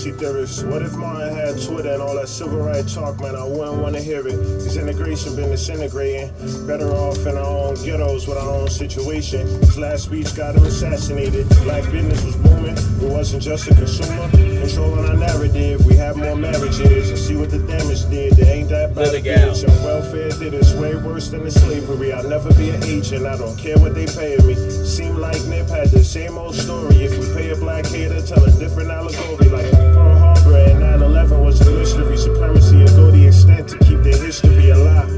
conspiracy theorists. What if Martin had Twitter and all that civil rights talk, man? I wouldn't want to hear it. His integration been disintegrating. Better off in our own ghettos with our own situation. His last speech got him assassinated. Black business was booming. It wasn't just a consumer. Controlling our narrative. We have more marriages and see what the damage did. There ain't that bad a bitch. And welfare did it's way worse than the slavery. I'll never be an agent. I don't care what they pay me. Seem like Nip had the same old story. If we pay a black hater, tell a different allegory. Like Pearl Harbor and 9/11 was a mystery. Supremacy will go the extent to keep their history alive.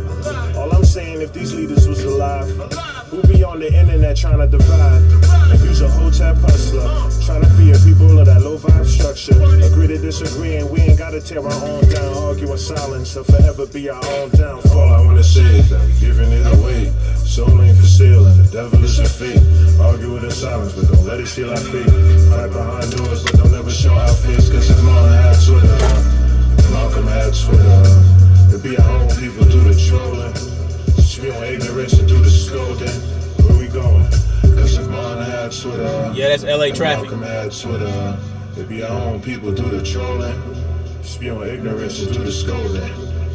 All I'm saying, if these leaders was alive, who be on the internet trying to divide and use a hotep hustler, trying to fear people of that low vibe structure. Agree to disagree, and we ain't gotta tear our own down. Argue in silence or forever be our own downfall. All I wanna say is that we giving it away. Soul ain't for sale and the devil is a fake. Argue with in silence, but don't let it steal our fate. Fight behind doors, but don't ever show our face. Cause if Martin had Twitter, Malcolm had Twitter, it'd be our own people do the trolling. Spew on ignorance and do the scolding. Where we going? Cause if Martin had Twitter, yeah, that's LA traffic. Malcolm had Twitter, it'd be our own people do the trolling. Spew on ignorance and do the scolding.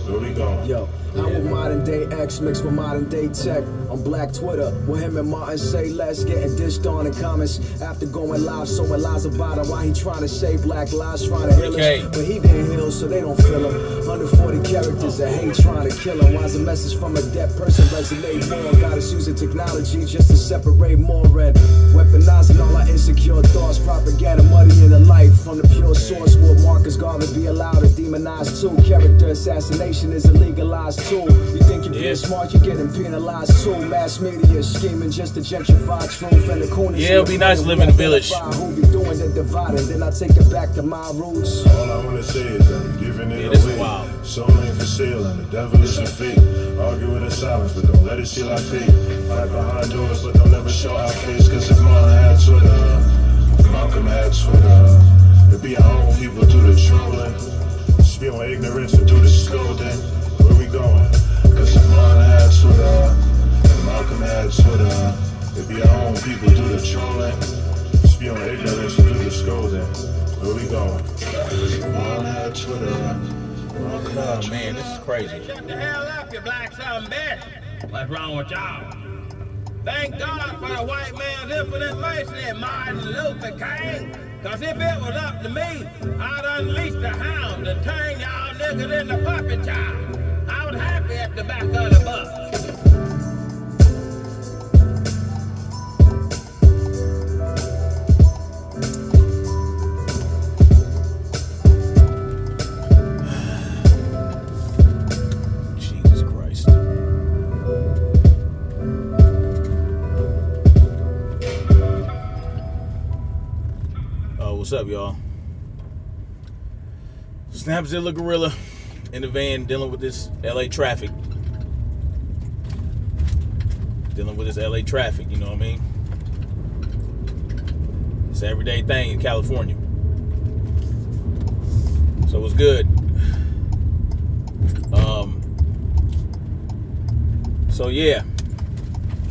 Where we going? Yo, I'm with modern day X mixed with modern day tech on Black Twitter. Where him and Martin say less, getting dished on in comments. After going live, sowing lies about him. Why he trying to say black lies, trying to heal us. But he didn't heal, so they don't feel him. 140 characters that hate trying to kill him. Why's a message from a dead person resonate more? Got us using technology just to separate more and weaponizing all our insecure thoughts. Propaganda muddy in the light from the pure source. Will Marcus Garvey be allowed to demonize too? Character assassination is a legalized tool. You think you're being smart, you're getting penalized too. Mass media scheming just to gentrify truth and the corners. Yeah, it'd be nice to live in a village. Who be doing the dividing? Then I take it back to my roots. All I wanna say is that we're giving it away. Wild. Soul ain't for sale and the devil is a fake. Argue with in silence, but don't let it steal our fate. Fight behind doors, but don't ever show our face. Cause if Martin had Twitter, Malcolm had Twitter, it'd be our own people do the trolling. Spew on ignorance and do the scolding. Where we going? Cause if Martin had Twitter and Malcolm had Twitter, it'd be our own people do the trolling. Spew on ignorance and do the scolding. Where we going? Cause if Martin had Twitter. Oh man, this is crazy. Shut the hell up, you black son of a bitch. What's wrong with y'all? Thank God for the white man's infinite mercy, Martin Luther King. Cause if it was up to me, I'd unleash the hound and turn y'all niggas into puppet child. I was happy at the back of the bus. Jesus Christ. What's up, y'all? Snapzilla Gorilla in the van dealing with this LA traffic. You know what I mean? It's an everyday thing in California. So it's good. So yeah,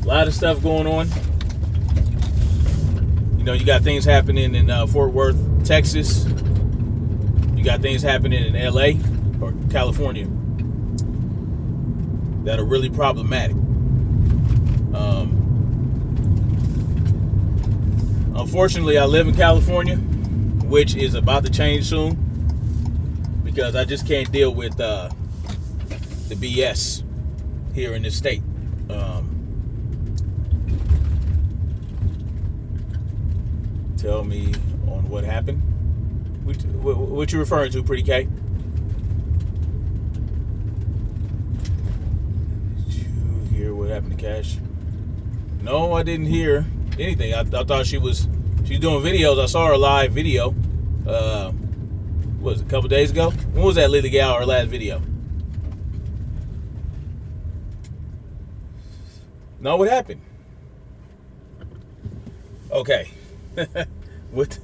a lot of stuff going on. You know, you got things happening in Fort Worth, Texas. You got things happening in LA or California that are really problematic. Unfortunately, I live in California, which is about to change soon because I just can't deal with the BS here in this state. Tell me on what happened. What you referring to, Pretty K? Did you hear what happened to Cash? No, I didn't hear anything. I thought she's doing videos. I saw her live video. What was it, a couple days ago? When was that Lily Gal, her last video? No, what happened? Okay. With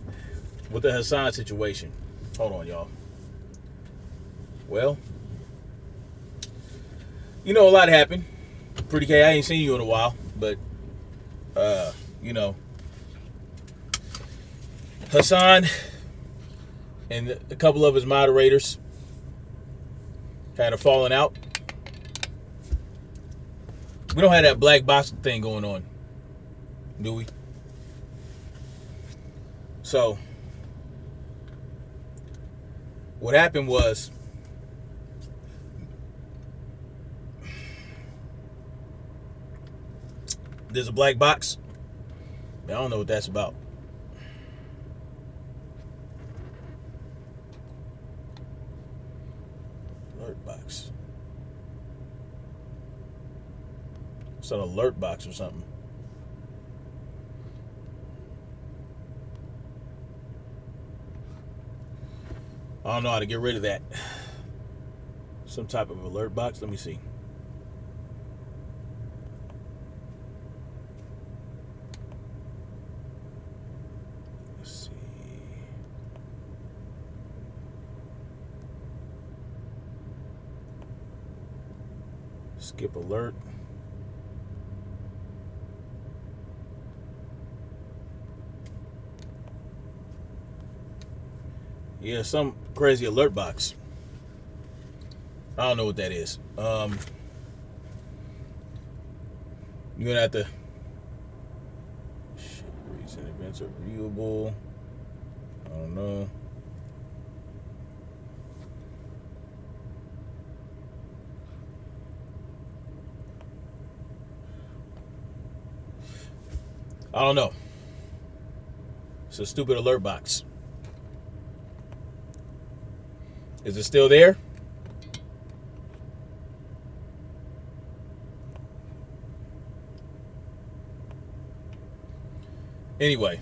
the Hassan situation. Hold on, y'all. Well, you know, a lot happened. Pretty K, I ain't seen you in a while, but you know, Hassan and a couple of his moderators had a falling out. We don't have that black box thing going on, do we? So, what happened was, there's a black box. I don't know what that's about. Alert box. It's an alert box or something. I don't know how to get rid of that. Some type of alert box. Let me see. Let's see. Skip alert. Yeah, some crazy alert box. I don't know what that is. You're gonna have to. Shit, recent events are viewable. I don't know. I don't know. It's a stupid alert box. Is it still there? Anyway.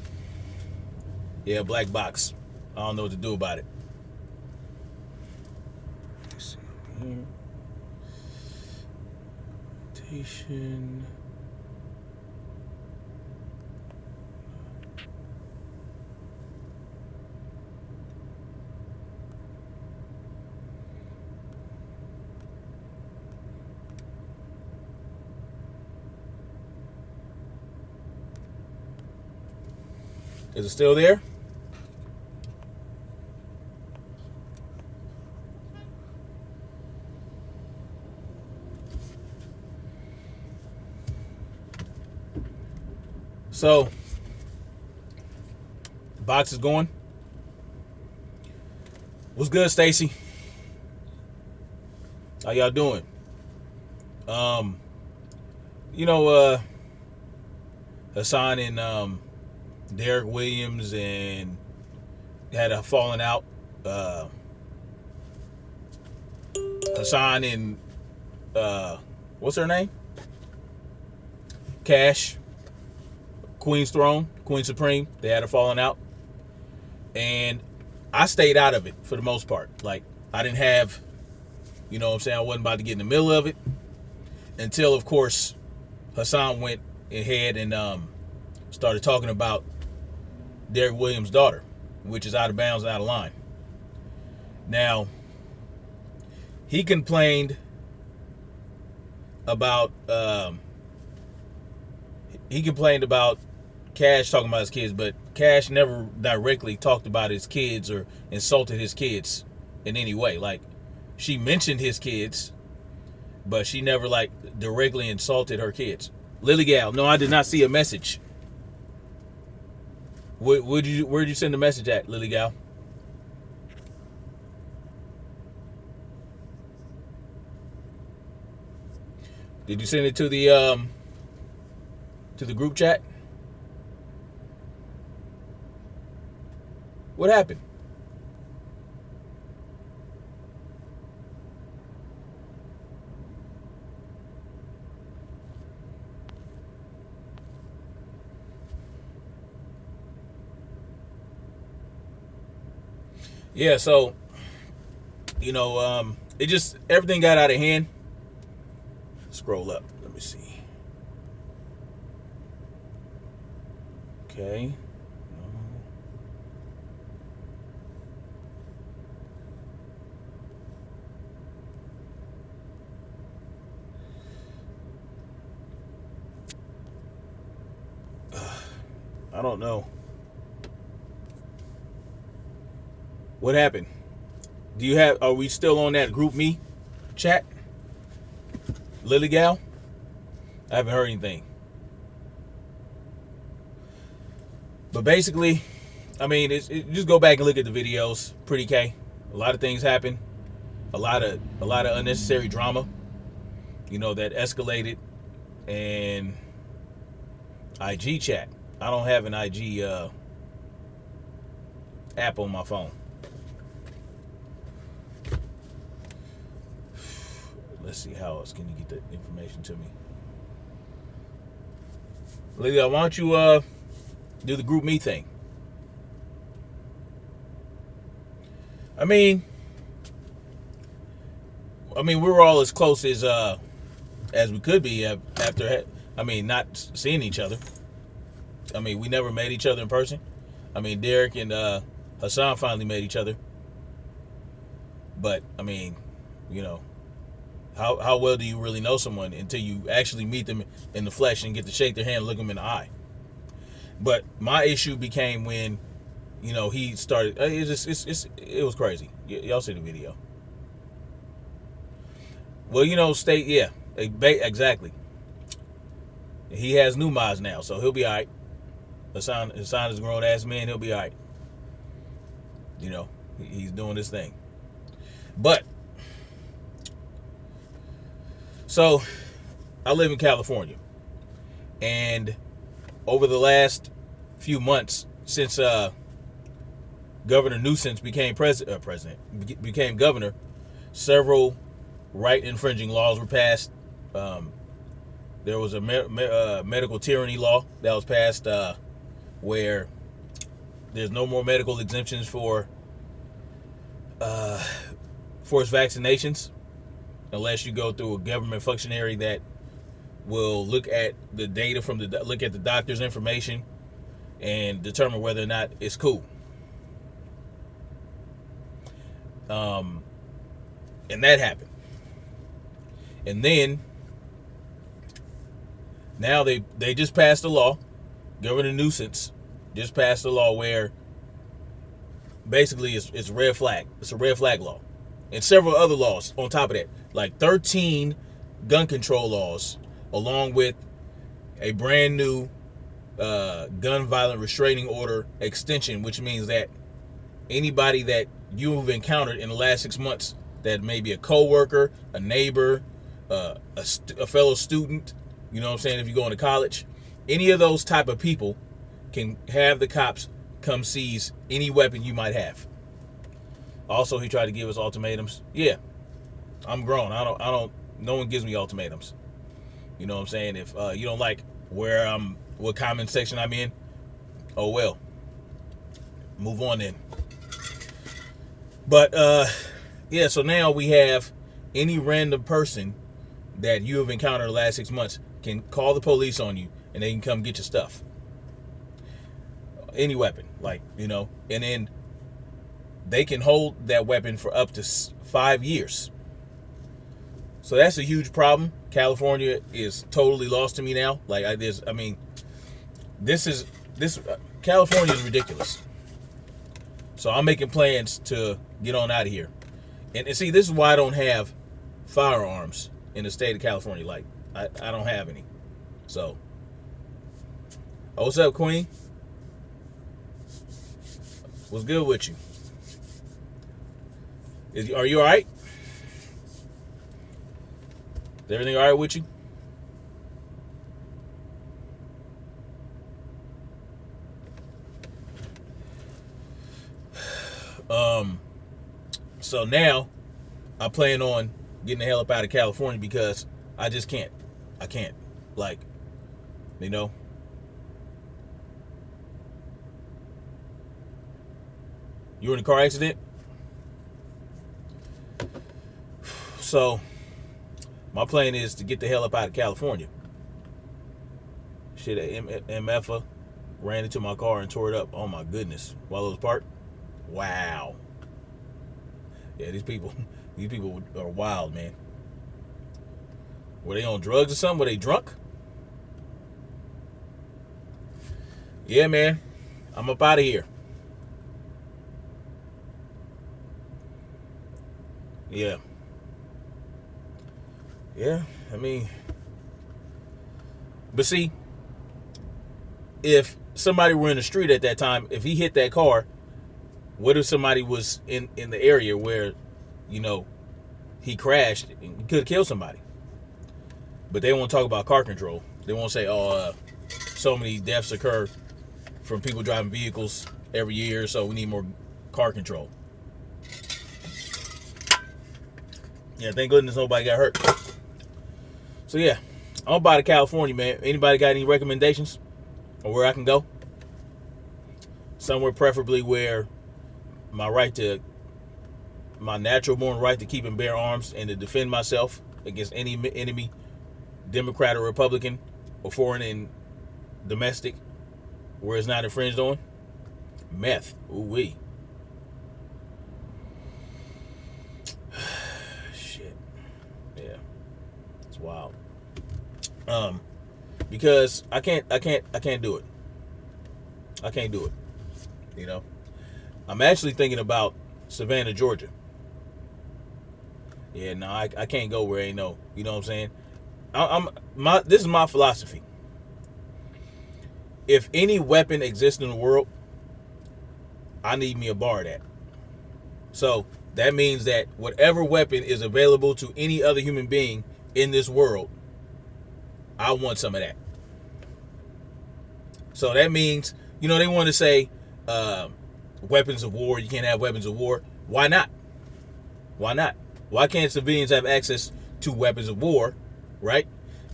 Yeah, black box. I don't know what to do about it. Let's see here. Rotation. Is it still there? So, the box is going. What's good, Stacy? How y'all doing? Hassan and Derek Williams and had a falling out. Hassan and what's her name? Cash, Queen's Throne, Queen Supreme. They had a falling out, and I stayed out of it for the most part. Like, I didn't have, you know what I'm saying, I wasn't about to get in the middle of it until, of course, Hassan went ahead and started talking about Derek Williams' daughter, which is out of bounds and out of line. Now, he complained about Cash talking about his kids, but Cash never directly talked about his kids or insulted his kids in any way. Like, she mentioned his kids, but she never directly insulted her kids. Lily Gal, no, I did not see a message. Where'd you send the message at, Lily Gal? Did you send it to the group chat? What happened? Yeah, so, it just, everything got out of hand. Scroll up. Let me see. Okay. I don't know. What happened? Are we still on that group me chat? Lily Gal? I haven't heard anything. But basically, I mean, just go back and look at the videos. Pretty K. A lot of things happen. A lot of unnecessary drama, that escalated. And IG chat. I don't have an IG app on my phone. Let's see, how else can you get the information to me? Lydia, why don't you do the group me thing? I mean, we're all as close as we could be after, not seeing each other. We never met each other in person. Derek and Hassan finally met each other. But, how well do you really know someone until you actually meet them in the flesh and get to shake their hand and look them in the eye? But my issue became when, he started, it was crazy. Y'all see the video. Well, exactly. He has new mods now, so he'll be all right. Hassan is a grown-ass man. He'll be all right. He's doing his thing. But, so, I live in California. And over the last few months, since Governor Newsom became became governor, several right-infringing laws were passed. There was a medical tyranny law that was passed where there's no more medical exemptions for forced vaccinations unless you go through a government functionary that will look at the data look at the doctor's information and determine whether or not it's cool. And that happened. And then now they just passed a law. Governor Newsom just passed a law where basically it's red flag. It's a red flag law. And several other laws on top of that. Like 13 gun control laws, along with a brand new gun violent restraining order extension, which means that anybody that you've encountered in the last 6 months, that may be a co-worker, a neighbor, a fellow student, if you're going to college, any of those type of people can have the cops come seize any weapon you might have. Also, he tried to give us ultimatums. Yeah, I'm grown. No one gives me ultimatums. You know what I'm saying? If you don't like what comment section I'm in, oh well. Move on then. But yeah, so now we have any random person that you have encountered the last 6 months can call the police on you and they can come get your stuff. Any weapon, and then they can hold that weapon for up to 5 years. So that's a huge problem. California is totally lost to me now. California is ridiculous. So I'm making plans to get on out of here. And see, this is why I don't have firearms in the state of California. I don't have any. So, what's up, Queen? What's good with you? Are you all right? Is everything all right with you? So now I plan on getting the hell up out of California because I just can't. I can't. You were in a car accident? So my plan is to get the hell up out of California. Shit, MFA ran into my car and tore it up. Oh my goodness. While it was parked. Wow. Yeah, these people are wild, man. Were they on drugs or something? Were they drunk? Yeah, man. I'm up out of here. Yeah. Yeah, I mean, but see, if somebody were in the street at that time, if he hit that car, what if somebody was in the area where, you know, he crashed and could have killed somebody? But they won't talk about car control. They won't say, oh, so many deaths occur from people driving vehicles every year, so we need more car control. Yeah, thank goodness nobody got hurt. So yeah, I'm about to California, man. Anybody got any recommendations on where I can go? Somewhere preferably where my natural born right to keep and bear arms and to defend myself against any enemy, Democrat or Republican, or foreign and domestic, where it's not infringed on. Meth. Ooh-wee. Shit. Yeah. It's wild. Because I can't do it. I can't do it. You know? I'm actually thinking about Savannah, Georgia. Yeah, no, I can't go where ain't no. You know what I'm saying? This is my philosophy. If any weapon exists in the world, I need me a bar of that. So that means that whatever weapon is available to any other human being in this world, I want some of that. So that means, you know, they want to say weapons of war. You can't have weapons of war. Why not? Why not? Why can't civilians have access to weapons of war, right?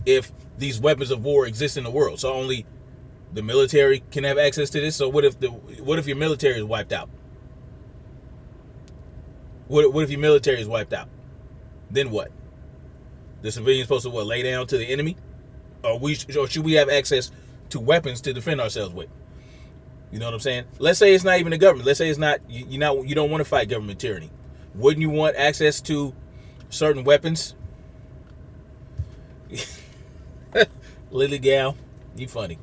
If these weapons of war exist in the world, so only the military can have access to this. So what if your military is wiped out? What if your military is wiped out? Then what? The civilians supposed to what? Lay down to the enemy, or should we have access to weapons to defend ourselves with? You know what I'm saying? Let's say it's not even the government. Let's say it's not you don't want to fight government tyranny. Wouldn't you want access to certain weapons? Lily Gal, you funny.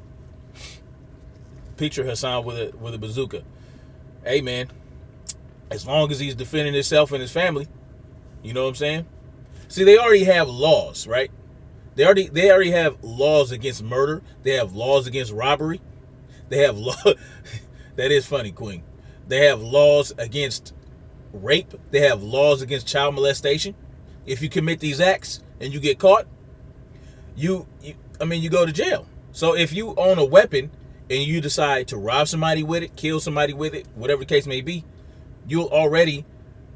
Picture Hassan with a bazooka. Hey man, as long as he's defending himself and his family, you know what I'm saying? See, they already have laws, right? They already have laws against murder. They have laws against robbery. They have law. That is funny, Queen. They have laws against rape. They have laws against child molestation. If you commit these acts and you get caught, you go to jail. So if you own a weapon and you decide to rob somebody with it, kill somebody with it, whatever the case may be, you'll already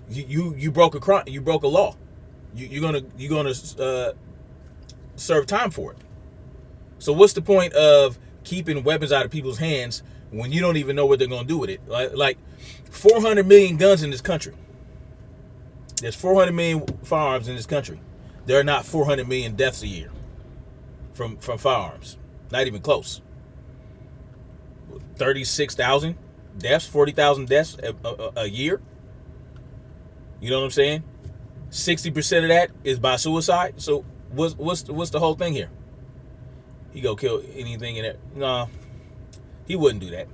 you broke a crime. You broke a law. You're gonna serve time for it. So what's the point of keeping weapons out of people's hands when you don't even know what they're gonna do with it? Like 400 million guns in this country. There's 400 million firearms in this country. There are not 400 million deaths a year from firearms. Not even close. 36,000 deaths, 40,000 deaths a year. You know what I'm saying? 60% of that is by suicide. So what's the whole thing here? He go kill anything in there? No, he wouldn't do that,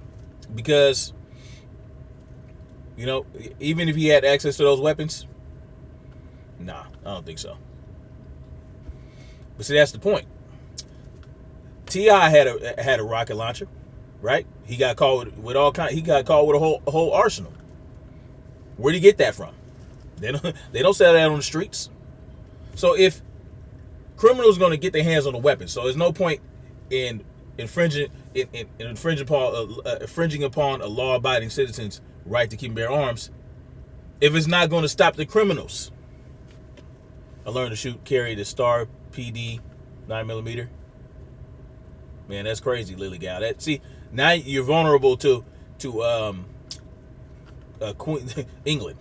because you know, even if he had access to those weapons, nah, I don't think so. But see, that's the point. T.I. had a rocket launcher, right? He got caught with all kind. He got caught with a whole arsenal. Where'd he get that from? They don't sell that on the streets. So if criminals are going to get their hands on a weapon, so there's no point in infringing upon a law-abiding citizen's right to keep and bear arms if it's not going to stop the criminals. I learned to carry the Star PD 9mm. Man, that's crazy, Lily Gal. See, now you're vulnerable to Queen England.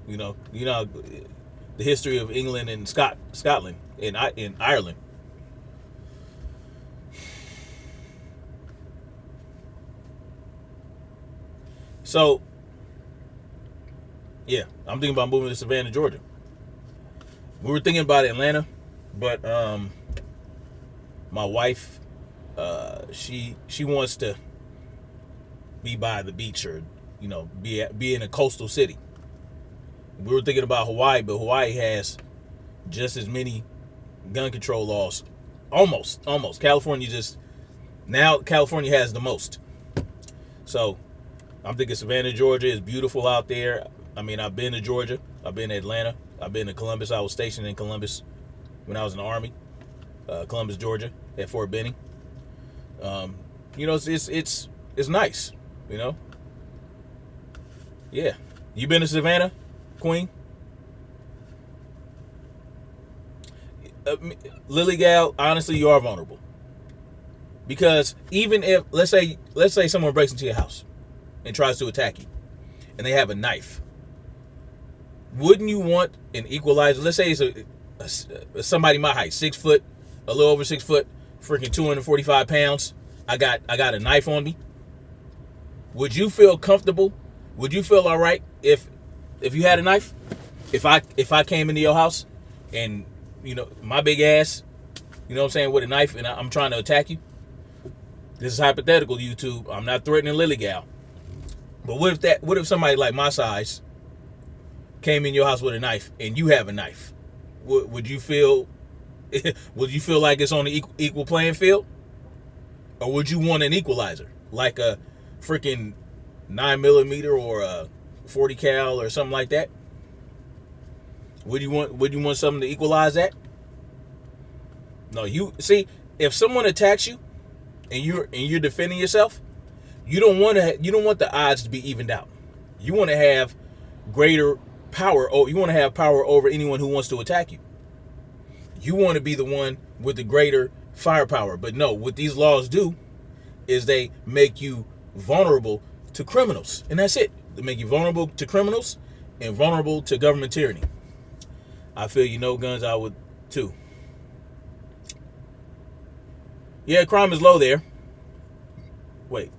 You know the history of England and Scotland and Ireland. So, yeah, I'm thinking about moving to Savannah, Georgia. We were thinking about Atlanta, but my wife, she wants to be by the beach, or be in a coastal city. We were thinking about Hawaii, but Hawaii has just as many gun control laws. Almost. California has the most. So I'm thinking Savannah, Georgia is beautiful out there. I mean, I've been to Georgia. I've been to Atlanta. I've been to Columbus. I was stationed in Columbus when I was in the Army. Columbus, Georgia, at Fort Benning. It's nice, you know. Yeah. You been to Savannah, Queen? Lily Gal, honestly, you are vulnerable. Because even if, let's say someone breaks into your house and tries to attack you, and they have a knife, wouldn't you want an equalizer? Let's say it's somebody my height, 6 foot, a little over 6 foot, freaking 245 pounds. I got a knife on me. Would you feel comfortable? Would you feel all right if you had a knife? If I came into your house and, you know, my big ass, you know what I'm saying, with a knife, and I'm trying to attack you? This is hypothetical, YouTube. I'm not threatening Lily Gal. But what if somebody like my size came in your house with a knife and you have a knife? Would you feel like it's on the equal playing field? Or would you want an equalizer? Like a freaking 9mm or a 40 cal or something like that? Would you want something to equalize that? No, you see, if someone attacks you and you're defending yourself, you don't want the odds to be evened out. You want to have greater power, or you want to have power over anyone who wants to attack you. You want to be the one with the greater firepower. But no, what these laws do is they make you vulnerable to criminals. And that's it. They make you vulnerable to criminals and vulnerable to government tyranny. I feel you know guns, I would too. Yeah, crime is low there. Wait.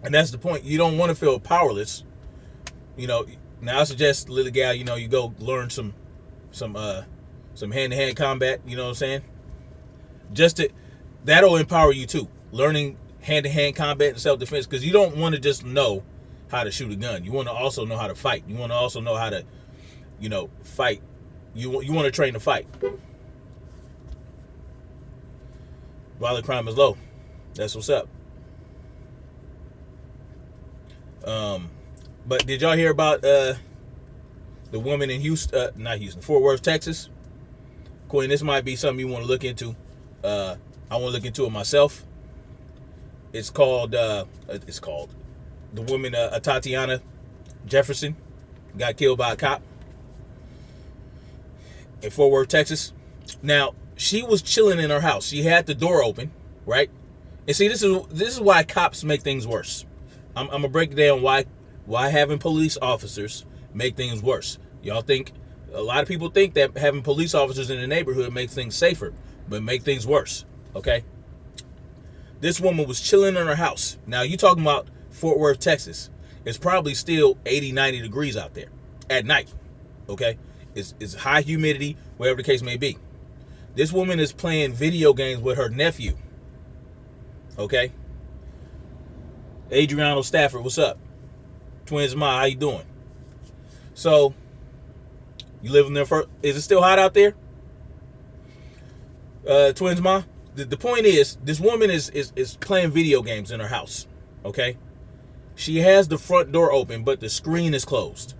And that's the point. You don't want to feel powerless. You know, now I suggest, Lily Gal, you know, you go learn some hand-to-hand combat, you know what I'm saying? That'll empower you too. Learning hand-to-hand combat and self-defense, because you don't want to just know how to shoot a gun. You want to also know how to fight. You want to also know how to, you know, fight. You want to train to fight. Violent crime is low. That's what's up. But did y'all hear about the woman in Fort Worth, Texas? Queen, this might be something you want to look into. I want to look into it myself. It's called the woman Tatiana Jefferson got killed by a cop in Fort Worth, Texas. Now, she was chilling in her house. She had the door open, right? And see, this is why cops make things worse. I'm gonna break down why having police officers make things worse. Y'all think, a lot of people think that having police officers in the neighborhood makes things safer, but make things worse. Okay? This woman was chilling in her house. Now, you talking about Fort Worth, Texas. It's probably still 80, 90 degrees out there at night. Okay? It's high humidity, whatever the case may be. This woman is playing video games with her nephew. Okay? Adriano Stafford, what's up? Twins Ma, how you doing? So, you living there for, is it still hot out there? Twins Ma? The point is, this woman is playing video games in her house. Okay? She has the front door open, but the screen is closed.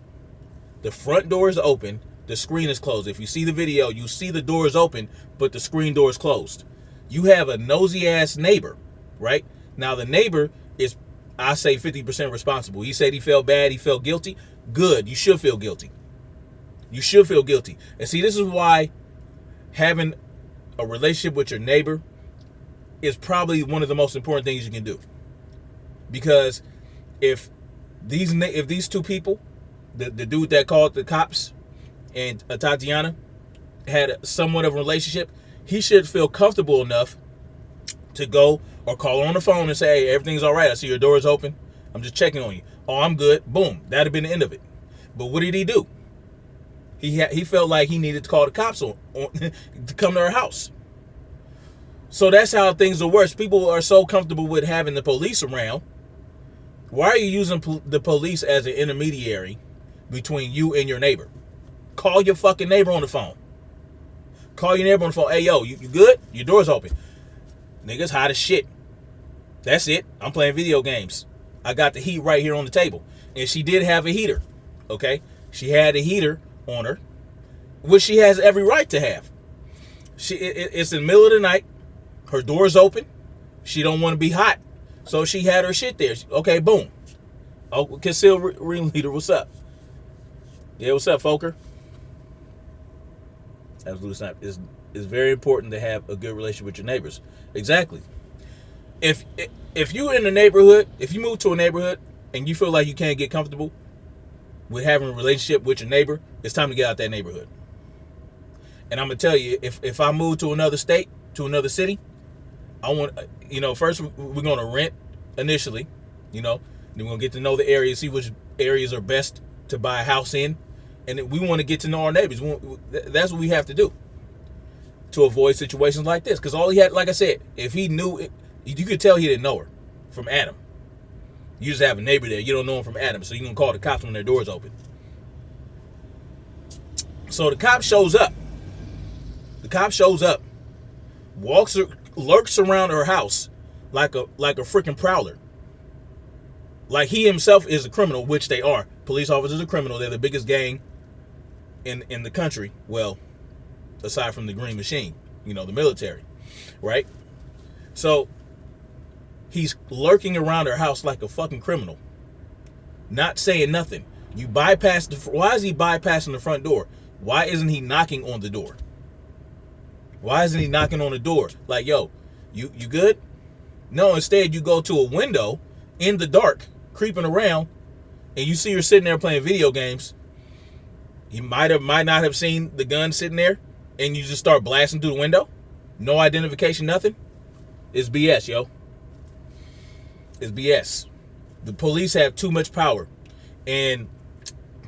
The front door is open, the screen is closed. If you see the video, you see the door is open, but the screen door is closed. You have a nosy ass neighbor, right? Now the neighbor is, I say, 50% responsible. He said he felt bad, he felt guilty. Good, you should feel guilty. You should feel guilty. And see, this is why having a relationship with your neighbor is probably one of the most important things you can do. Because if these two people, the dude that called the cops and Tatiana, had somewhat of a relationship, he should feel comfortable enough to go or call her on the phone and say, hey, everything's all right. I see your door is open. I'm just checking on you. Oh, I'm good. Boom. That'd have been the end of it. But what did he do? He felt like he needed to call the cops on to come to her house. So that's how things are worse. People are so comfortable with having the police around Why are you using the police as an intermediary between you and your neighbor? Call your fucking neighbor on the phone. Call your neighbor on the phone. Hey, yo, you good? Your door's open. Niggas hot as shit. That's it. I'm playing video games. I got the heat right here on the table. And she did have a heater. Okay? She had a heater on her, which she has every right to have. It's in the middle of the night. Her door's open. She don't want to be hot. So she had her shit there. Okay, boom. Oh, concealed ringleader, what's up? Yeah, what's up, Foker? Absolutely not. It's very important to have a good relationship with your neighbors. Exactly. If you're in a neighborhood, if you move to a neighborhood and you feel like you can't get comfortable with having a relationship with your neighbor, it's time to get out that neighborhood. And I'm gonna tell you, if I move to another state, to another city, I want, first we're gonna rent initially, then we're gonna get to know the area, see which areas are best to buy a house in, and then we want to get to know our neighbors. That's what we have to do to avoid situations like this. Because all he had, like I said, if he knew it, you could tell he didn't know her from Adam. You just have a neighbor there, you don't know him from Adam, so you can call the cops when their door's open. So the cop shows up. Lurks around her house like a freaking prowler. Like he himself is a criminal, which they are. Police officers are criminal. They're the biggest gang in the country. Well, aside from the Green Machine, the military, right? So he's lurking around her house like a fucking criminal, not saying nothing. You bypass why is he bypassing the front door? Why isn't he knocking on the door? Why isn't he knocking on the door? Like, yo, you good? No, instead you go to a window in the dark, creeping around, and you see her sitting there playing video games. He might not have seen the gun sitting there, and you just start blasting through the window. No identification, nothing. It's BS, yo. It's BS. The police have too much power. And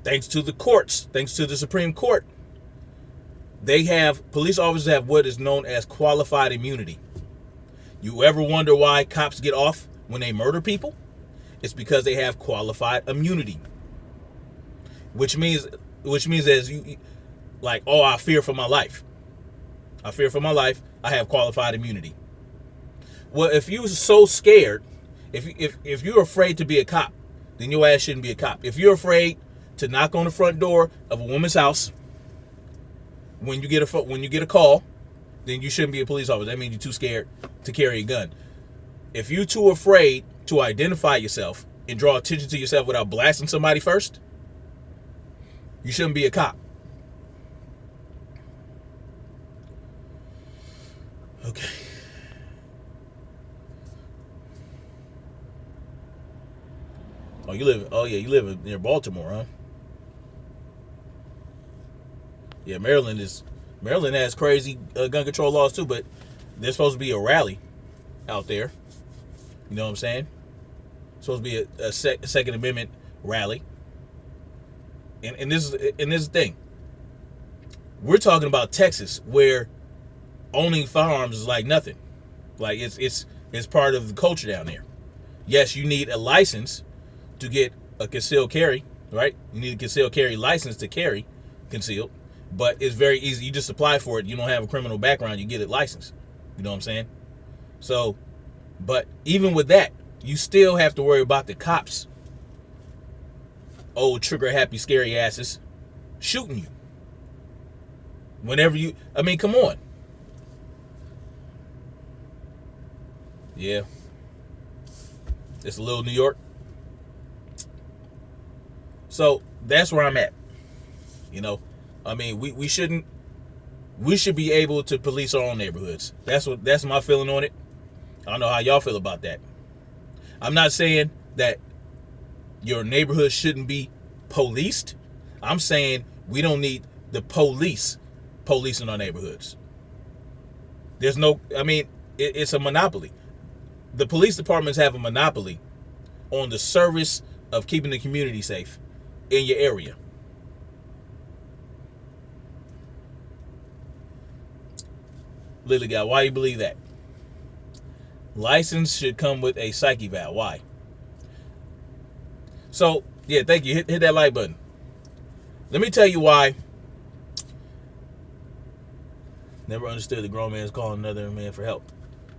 thanks to the courts, thanks to the Supreme Court, police officers have what is known as qualified immunity. You ever wonder why cops get off when they murder people? It's because they have qualified immunity. Which means as you, like, oh, I fear for my life. I fear for my life. I have qualified immunity. Well, if you're so scared, if you're afraid to be a cop, then your ass shouldn't be a cop. If you're afraid to knock on the front door of a woman's house when you get a call, then you shouldn't be a police officer. That means you're too scared to carry a gun. If you're too afraid to identify yourself and draw attention to yourself without blasting somebody first, you shouldn't be a cop. Okay. You live near Baltimore, huh? Yeah, Maryland has crazy gun control laws too, but there's supposed to be a rally out there. You know what I'm saying? It's supposed to be a Second Amendment rally. And this is the thing. We're talking about Texas, where owning firearms is like nothing. Like it's part of the culture down there. Yes, you need a license to get a concealed carry, right? You need a concealed carry license to carry concealed, but it's very easy. You just apply for it. You don't have a criminal background, you get it licensed. You know what I'm saying? So, but even with that, you still have to worry about the cops, old trigger happy scary asses, shooting you whenever come on. Yeah, it's a little New York. So that's where I'm at. We should be able to police our own neighborhoods. That's my feeling on it. I don't know how y'all feel about that. I'm not saying that your neighborhood shouldn't be policed. I'm saying we don't need the police policing our neighborhoods. It's a monopoly. The police departments have a monopoly on the service of keeping the community safe in your area. Lily guy, why you believe that? License should come with a psych eval. Why? So, yeah, thank you. Hit that like button. Let me tell you why. Never understood the grown man's calling another man for help.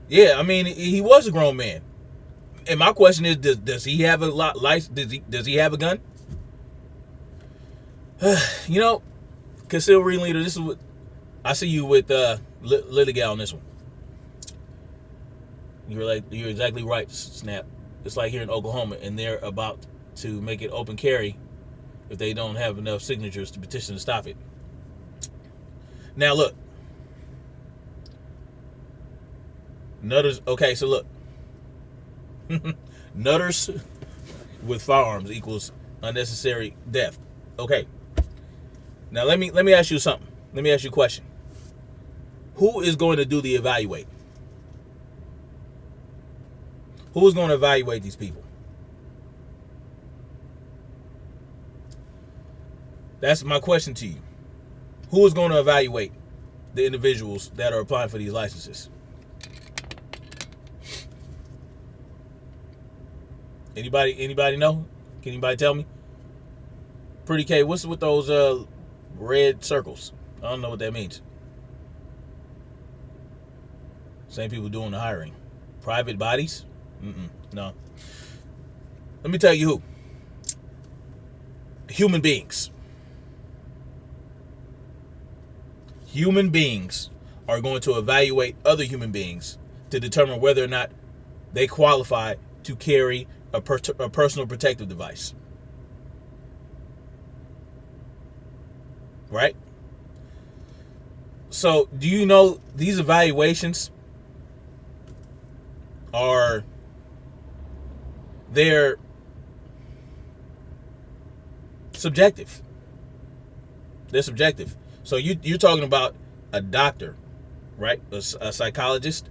Yeah, I mean, he was a grown man. And my question is, does he have a license? Does he have a gun? You know, concealed ringleader, this is what I see you with Lily Gal on this one. You're exactly right, Snap. It's like here in Oklahoma, and they're about to make it open carry if they don't have enough signatures to petition to stop it. Now look, nutters. Okay, so look, nutters with firearms equals unnecessary death. Okay. Now let me ask you something. Let me ask you a question. Who is going to do the evaluate? Who is going to evaluate these people? That's my question to you. Who is going to evaluate the individuals that are applying for these licenses? Anybody know? Can anybody tell me? Pretty K, what's with those red circles? I don't know what that means. Same people doing the hiring. Private bodies? No. Let me tell you who. Human beings. Human beings are going to evaluate other human beings to determine whether or not they qualify to carry a personal protective device. Right? So, do you know these evaluations they're subjective. They're subjective. So you're talking about a doctor, right? A psychologist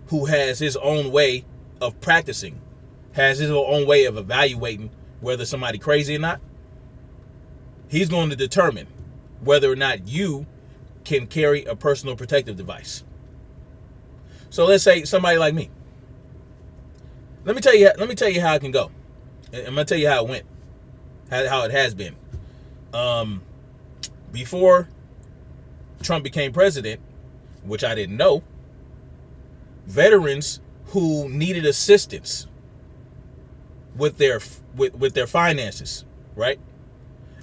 who has his own way of practicing, has his own way of evaluating whether somebody crazy or not. He's going to determine whether or not you can carry a personal protective device. So let's say somebody like me. Let me tell you how it can go. I'm gonna tell you how it went, how it has been. Before Trump became president, which I didn't know, veterans who needed assistance with their finances, right?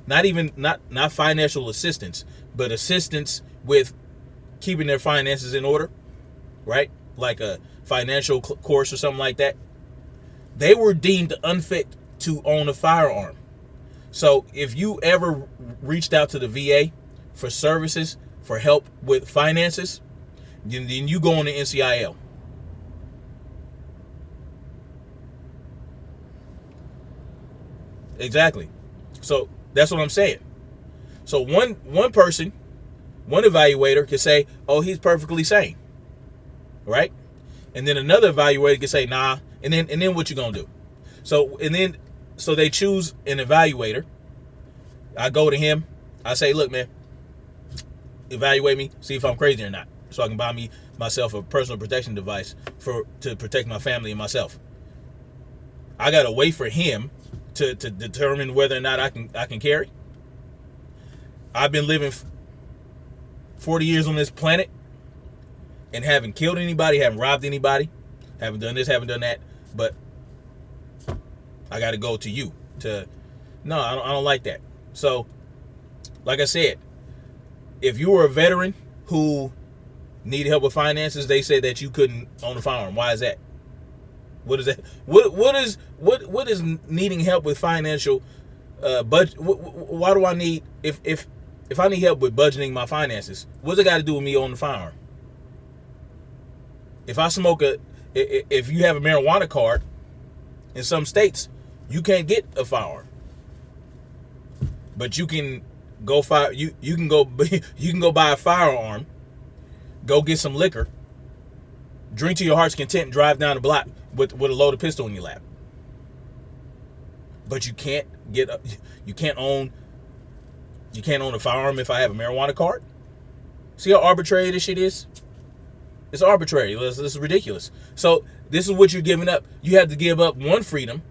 Not financial assistance, but assistance with keeping their finances in order, right? Like a financial course or something like that. They were deemed unfit to own a firearm. So if you ever reached out to the VA for services, for help with finances, then you go on the NCIL. Exactly. So that's what I'm saying. So one person, one evaluator could say, oh, he's perfectly sane. Right? And then another evaluator could say, nah. And then what you gonna do? So they choose an evaluator. I go to him. I say, look, man, evaluate me, see if I'm crazy or not, so I can buy myself a personal protection device to protect my family and myself. I gotta wait for him to determine whether or not I can carry. I've been living 40 years on this planet and haven't killed anybody, haven't robbed anybody, haven't done this, haven't done that, but I got to go to you no, I don't like that. So, like I said, if you were a veteran who needed help with finances, they said that you couldn't own a firearm. Why is that? What is that? What is needing help with financial budget? Why do I need if I need help with budgeting my finances? What's it got to do with me owning a firearm? If I smoke if you have a marijuana card in some states, you can't get a firearm, but you can go you can go buy a firearm, go get some liquor, drink to your heart's content, and drive down the block with a loaded pistol in your lap. But you can't own a firearm if I have a marijuana card. See how arbitrary this shit is? It's arbitrary. This is ridiculous. So this is what you're giving up. You have to give up one freedom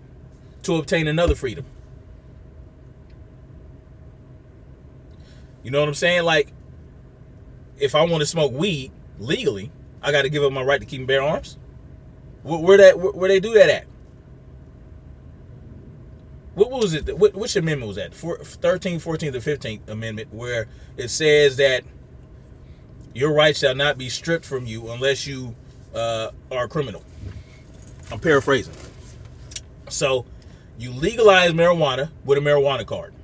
to obtain another freedom. You know what I'm saying? Like, if I want to smoke weed legally, I got to give up my right to keep and bear arms. Where they do that at? What was it? Which amendment was that? 13th, 14th, or 15th Amendment, where it says that your rights shall not be stripped from you unless you are a criminal. I'm paraphrasing. So, you legalize marijuana with a marijuana card,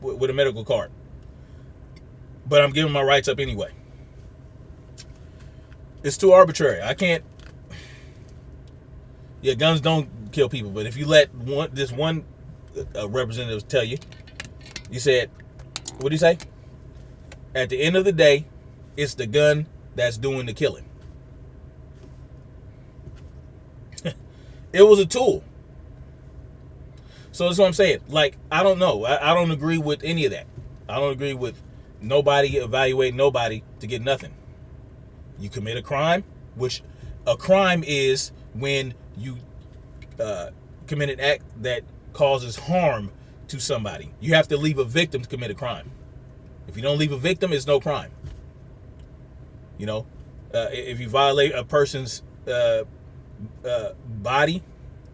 with a medical card. But I'm giving my rights up anyway. It's too arbitrary. I can't. Yeah, guns don't kill people, but if you let this one representative tell you, you said, what do you say? At the end of the day, it's the gun that's doing the killing. It was a tool. So that's what I'm saying. Like, I don't know. I don't agree with any of that. I don't agree with nobody evaluating nobody to get nothing. You commit a crime, which a crime is when you commit an act that causes harm to somebody. You have to leave a victim to commit a crime. If you don't leave a victim, it's no crime. You know, if you violate a person's body,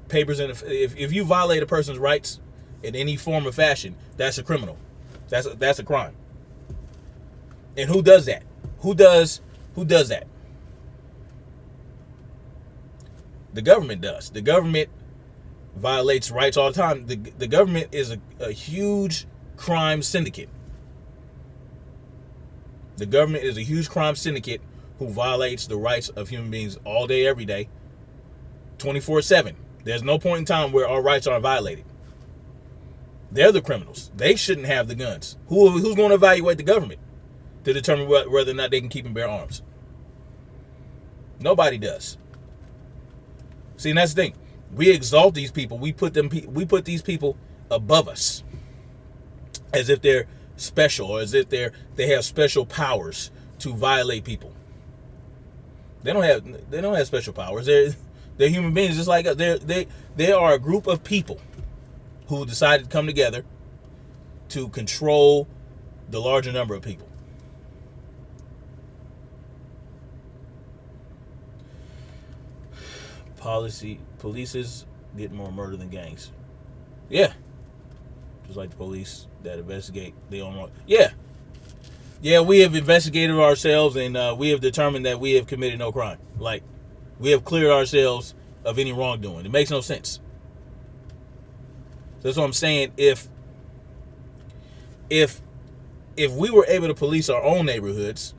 papers, and if you violate a person's rights in any form or fashion, that's a criminal. That's a crime. And who does that? Who does that? The government does. The government violates rights all the time. The government is a huge crime syndicate. The government is a huge crime syndicate who violates the rights of human beings all day, every day, 24/7. There's no point in time where our rights aren't violated. They're the criminals. They shouldn't have the guns. Who's going to evaluate the government to determine whether or not they can keep and bear arms? Nobody does. See, and that's the thing. We exalt these people. We put these people above us, as if they're special, or as if they have special powers to violate people. They don't have special powers. They're human beings just like us. They are a group of people who decided to come together to control the larger number of people. Police get more murder than gangs. Yeah. Just like the police that investigate their own. Yeah. Yeah, we have investigated ourselves, and we have determined that we have committed no crime. Like, we have cleared ourselves of any wrongdoing. It makes no sense. That's what I'm saying. If we were able to police our own neighborhoods,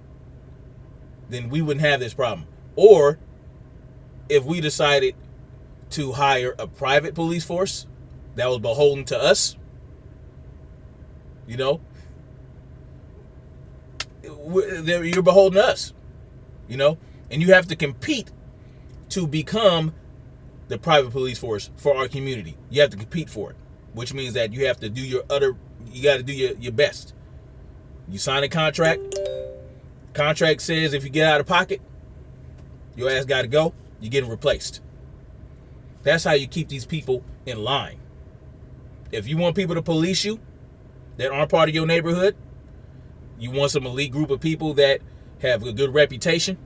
then we wouldn't have this problem. Or if we decided to hire a private police force that was beholden to us, you know, you're beholden to us, you know, and you have to compete to become the private police force for our community. You have to compete for it, which means that you have to do you got to do your best. You sign a contract. Contract says if you get out of pocket, your ass got to go. You're getting replaced. That's how you keep these people in line. If you want people to police you that aren't part of your neighborhood, you want some elite group of people that have a good reputation,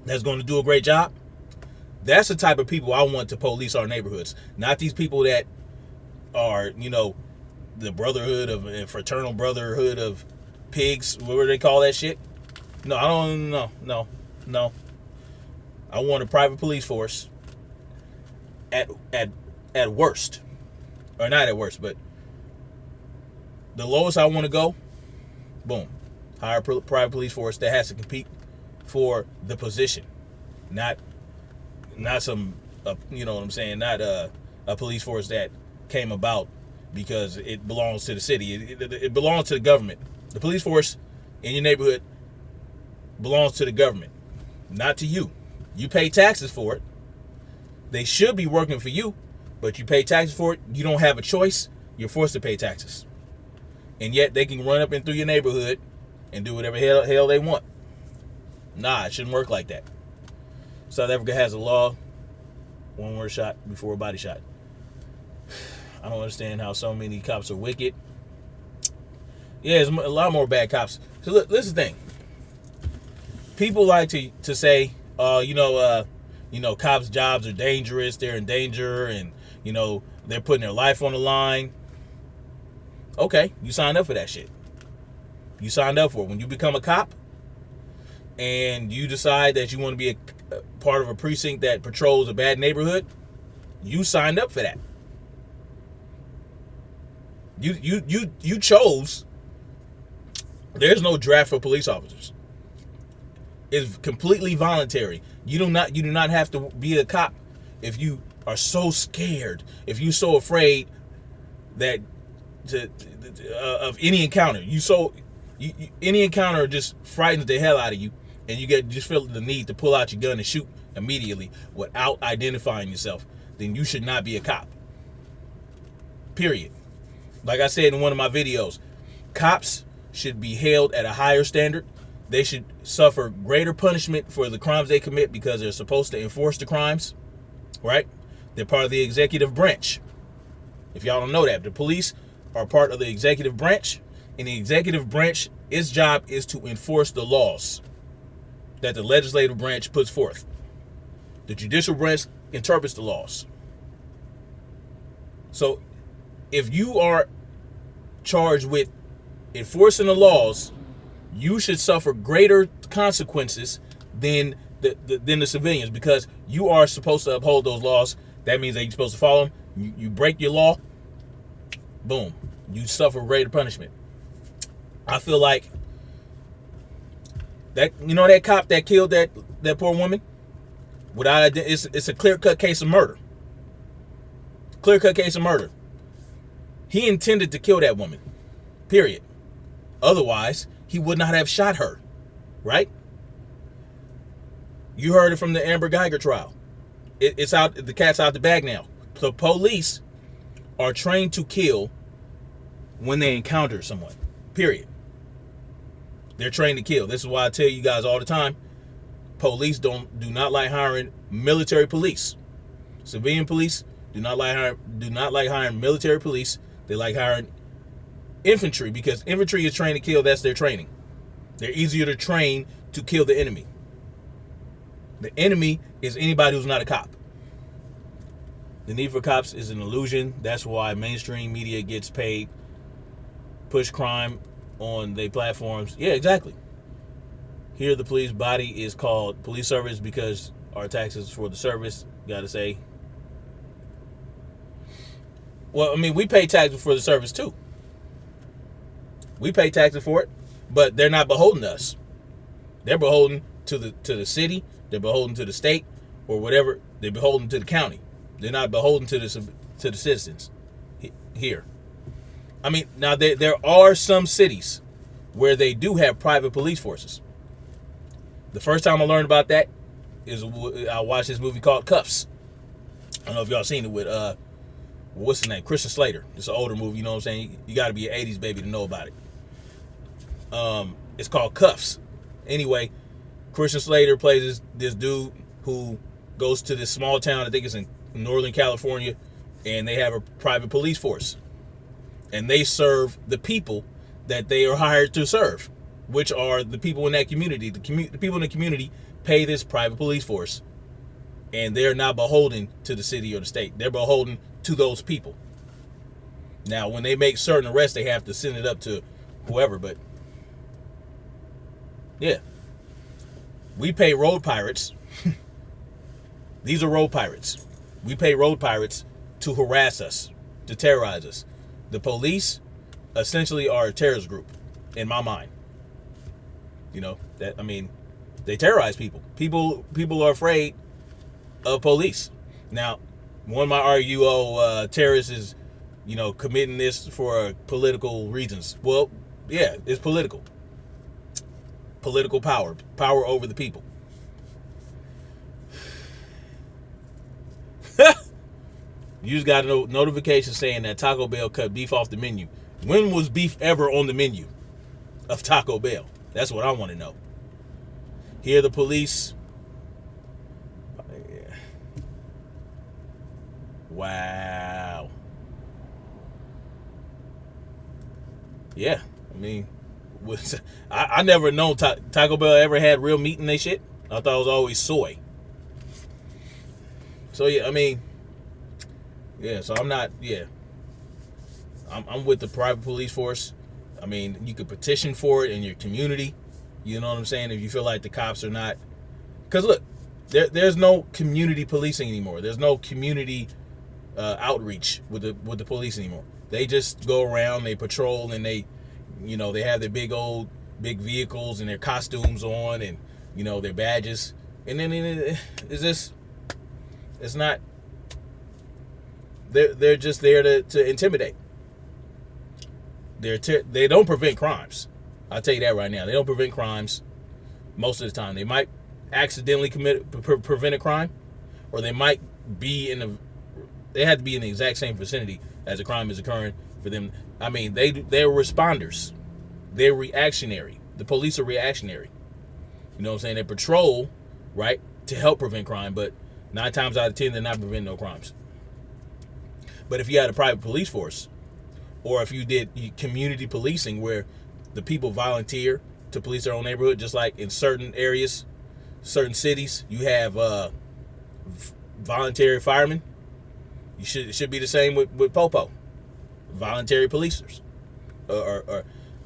that's going to do a great job, that's the type of people I want to police our neighborhoods. Not these people that are, you know, the brotherhood of fraternal brotherhood of pigs, whatever they call that shit. No, I don't. No. I want a private police force. At worst, or not at worst, but the lowest I want to go. Boom, hire a private police force that has to compete for the position, not some, you know what I'm saying, not a police force that came about because it belongs to the city. It belongs to the government. The police force in your neighborhood belongs to the government, not to you. You pay taxes for it. They should be working for you, but you pay taxes for it. You don't have a choice. You're forced to pay taxes. And yet they can run up and through your neighborhood and do whatever hell they want. Nah, it shouldn't work like that. South Africa has a law, one word shot before a body shot. I don't understand how so many cops are wicked. Yeah, there's a lot more bad cops. So look, this is the thing. People like to say, cops' jobs are dangerous. They're in danger, and they're putting their life on the line. Okay, you signed up for that shit. You signed up for it. When you become a cop, and you decide that you want to be a part of a precinct that patrols a bad neighborhood, you signed up for that. You chose. There's no draft for police officers. It's completely voluntary. You do not have to be a cop if you are so scared, if you're so afraid that of any encounter. Any encounter just frightens the hell out of you, and you just feel the need to pull out your gun and shoot immediately without identifying yourself. Then you should not be a cop. Period. Like I said in one of my videos, cops should be held at a higher standard. They should suffer greater punishment for the crimes they commit because they're supposed to enforce the crimes, right? They're part of the executive branch. If y'all don't know that, the police are part of the executive branch, and the executive branch, its job is to enforce the laws that the legislative branch puts forth. The judicial branch interprets the laws. So if you are charged with enforcing the laws, you should suffer greater consequences than the civilians, because you are supposed to uphold those laws. That means that you're supposed to follow them. You break your law, boom, you suffer greater punishment. I feel like that cop that killed that poor woman, it's a clear-cut case of murder. Clear-cut case of murder. He intended to kill that woman. Period. Otherwise, he would not have shot her. Right? You heard it from the Amber Geiger trial. It's out. The cat's out the bag now. So police are trained to kill when they encounter someone. Period. They're trained to kill. This is why I tell you guys all the time, police do not like hiring military police. Civilian police do not like hiring military police. They like hiring infantry, because infantry is trained to kill. That's their training. They're easier to train to kill the enemy. The enemy is anybody who's not a cop. The need for cops is an illusion. That's why mainstream media gets paid, push crime on their platforms. Yeah, exactly. Here the police body is called police service because our taxes for the service, gotta say. Well, I mean, we pay taxes for the service too. We pay taxes for it, but they're not beholden to us. They're beholden to the city. They're beholden to the state, or whatever. They're beholden to the county. They're not beholden to the citizens here. I mean, now there are some cities where they do have private police forces. The first time I learned about that is I watched this movie called Cuffs. I don't know if y'all seen it with what's his name? Christian Slater. It's an older movie, you know what I'm saying? You got to be an 80s baby to know about it. It's called Cuffs. Anyway, Christian Slater plays this dude who goes to this small town, I think it's in Northern California, and they have a private police force. And they serve the people that they are hired to serve, which are the people in that community. The people in the community pay this private police force, and they're not beholden to the city or the state. They're beholden to those people. Now, when they make certain arrests, they have to send it up to whoever, but yeah. We pay road pirates. These are road pirates. We pay road pirates to harass us, to terrorize us. The police essentially are a terrorist group, in my mind. You know, they terrorize people. People are afraid of police. Now, one might argue, terrorists is, committing this for political reasons. Well, yeah, it's political. Political power over the people. You just got a notification saying that Taco Bell cut beef off the menu. When was beef ever on the menu of Taco Bell? That's what I want to know. Here the police. Wow. Yeah, I mean, I never known Taco Bell ever had real meat in their shit. I thought it was always soy. So yeah, I mean, yeah. So I'm not. Yeah, I'm with the private police force. I mean, you could petition for it in your community. You know what I'm saying? If you feel like the cops are not, because look, there's no community policing anymore. There's no community outreach with the police anymore. They just go around, they patrol, and they have their big vehicles and their costumes on, and their badges, and then it's not. They're just there to intimidate. They don't prevent crimes. I'll tell you that right now. They don't prevent crimes most of the time. They might accidentally prevent a crime, or they might be they have to be in the exact same vicinity as a crime is occurring for them. I mean, they're responders. They're reactionary. The police are reactionary. You know what I'm saying? They patrol, right, to help prevent crime, but 9 times out of 10, they're not preventing no crimes. But if you had a private police force, or if you did community policing where the people volunteer to police their own neighborhood, just like in certain areas, certain cities, you have voluntary firemen. It should be the same with Popo. Voluntary policers. Or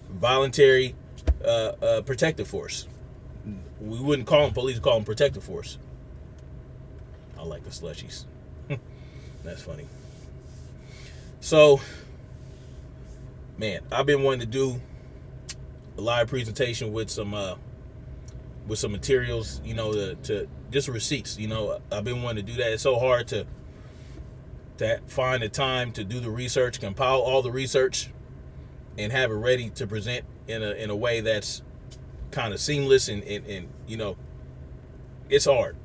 voluntary protective force. We wouldn't call them police, call them protective force. I like the slushies. That's funny. So, man, I've been wanting to do a live presentation with some materials, to just receipts. I've been wanting to do that. It's so hard to find the time to do the research, compile all the research, and have it ready to present in a way that's kind of seamless and it's hard.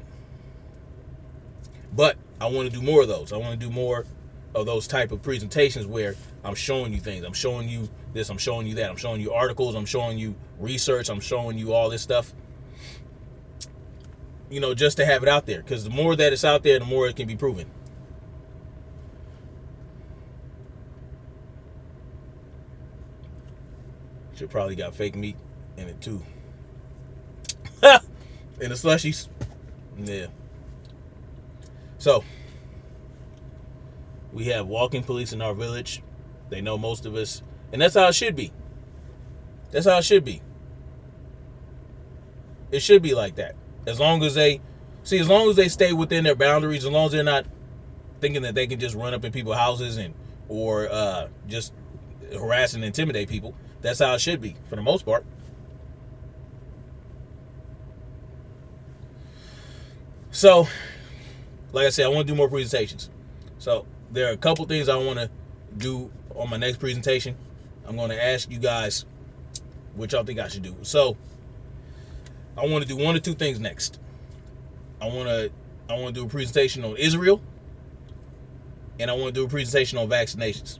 But I want to do more of those. I want to do more of those type of presentations where I'm showing you things. I'm showing you this. I'm showing you that. I'm showing you articles. I'm showing you research. I'm showing you all this stuff. Just to have it out there. Because the more that it's out there, the more it can be proven. Should probably got fake meat in it too. In the slushies. Yeah. So, we have walking police in our village. They know most of us. And that's how it should be. That's how it should be. It should be like that. As long as they stay within their boundaries, as long as they're not thinking that they can just run up in people's houses or just harass and intimidate people. That's how it should be, for the most part. So, like I said, I want to do more presentations. So, there are a couple things I want to do on my next presentation. I'm going to ask you guys what y'all think I should do. So, I want to do 1 or 2 things next. I want to do a presentation on Israel, and I want to do a presentation on vaccinations.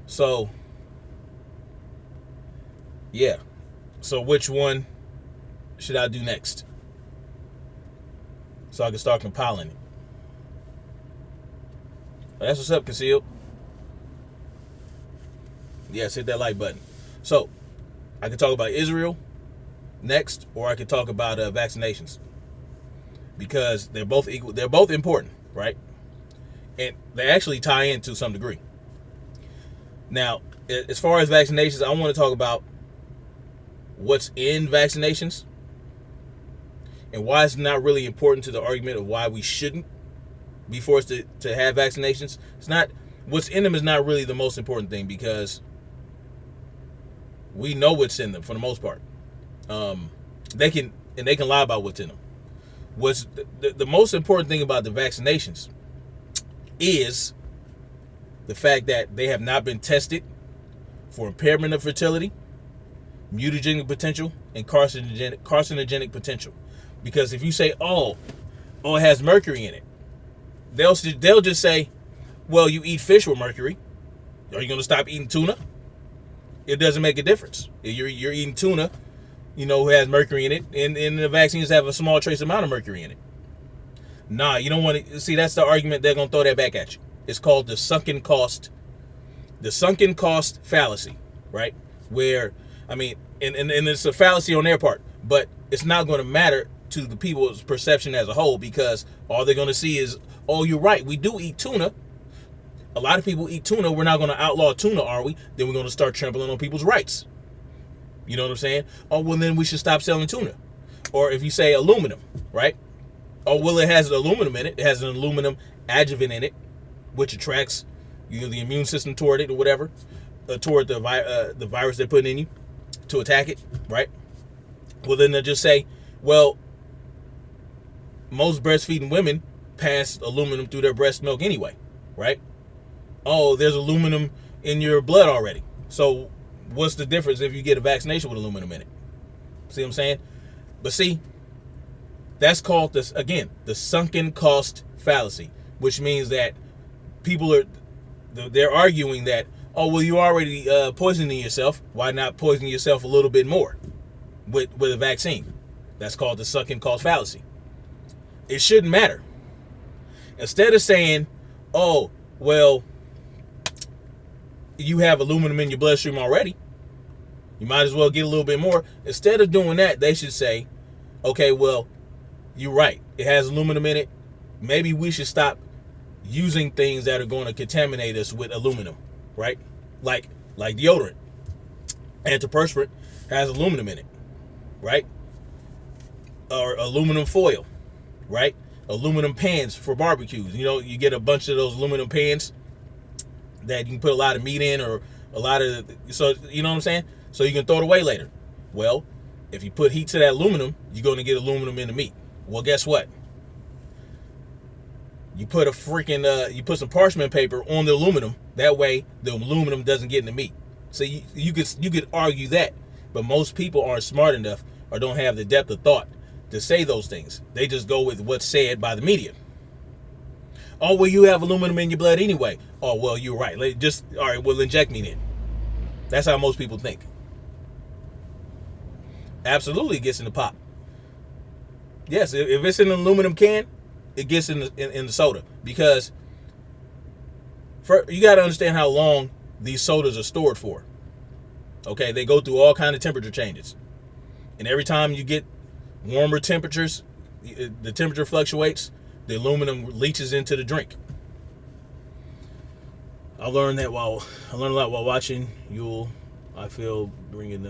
So, yeah. So which one should I do next? So I can start compiling it. That's what's up, Concealed. Yes, hit that like button. So, I can talk about Israel next, or I can talk about vaccinations. Because they're both equal. They're both important, right? And they actually tie in to some degree. Now, as far as vaccinations, I want to talk about what's in vaccinations and why it's not really important to the argument of why we shouldn't be forced to have vaccinations. It's not, what's in them is not really the most important thing, because we know what's in them for the most part. They can lie about what's in them. What's the most important thing about the vaccinations is the fact that they have not been tested for impairment of fertility, mutagenic potential, and carcinogenic potential. Because if you say, oh, it has mercury in it, they'll just say, well, you eat fish with mercury. Are you going to stop eating tuna? It doesn't make a difference. You're eating tuna, who has mercury in it, and the vaccines have a small trace amount of mercury in it. Nah, you don't want to see. That's the argument they're going to throw that back at you. It's called the sunken cost the sunken cost fallacy, right? Where, I mean, and it's a fallacy on their part, but it's not going to matter to the people's perception as a whole, because all they're going to see is, oh, you're right, we do eat tuna. A lot of people eat tuna. We're not going to outlaw tuna, are we? Then we're going to start trampling on people's rights. You know what I'm saying? Oh, well, then we should stop selling tuna. Or if you say aluminum, right? Oh, well, it has aluminum in it. It has an aluminum adjuvant in it, which attracts the immune system toward it or whatever, toward the virus they're putting in you to attack it, right? Well, then they'll just say, well, most breastfeeding women pass aluminum through their breast milk anyway, right? Oh, there's aluminum in your blood already. So what's the difference if you get a vaccination with aluminum in it? See what I'm saying? But see, that's called this, again, the sunken cost fallacy, which means that people they're arguing that, oh, well, you're already poisoning yourself. Why not poison yourself a little bit more with a vaccine? That's called the sunken cost fallacy. It shouldn't matter. Instead of saying, oh, well, you have aluminum in your bloodstream already, you might as well get a little bit more. Instead of doing that, they should say, okay, well, you're right. It has aluminum in it. Maybe we should stop using things that are going to contaminate us with aluminum, right? Like deodorant. Antiperspirant has aluminum in it, right? Or aluminum foil, right? Aluminum pans for barbecues. You know, you get a bunch of those aluminum pans that you can put a lot of meat in, or a lot of, so you know what I'm saying? So you can throw it away later. Well, if you put heat to that aluminum, you're going to get aluminum in the meat. Well, guess what? You put you put some parchment paper on the aluminum. That way, the aluminum doesn't get in the meat. So you could argue that, but most people aren't smart enough or don't have the depth of thought to say those things. They just go with what's said by the media. Oh, well, you have aluminum in your blood anyway. Oh, well, you're right. All right, well, inject me then. That's how most people think. Absolutely, it gets in the pop. Yes, if it's in an aluminum can, it gets in the soda, because you got to understand how long these sodas are stored for. Okay, they go through all kind of temperature changes, and every time you get warmer temperatures, the temperature fluctuates, the aluminum leaches into the drink. I learned a lot while watching Yule. I feel bringing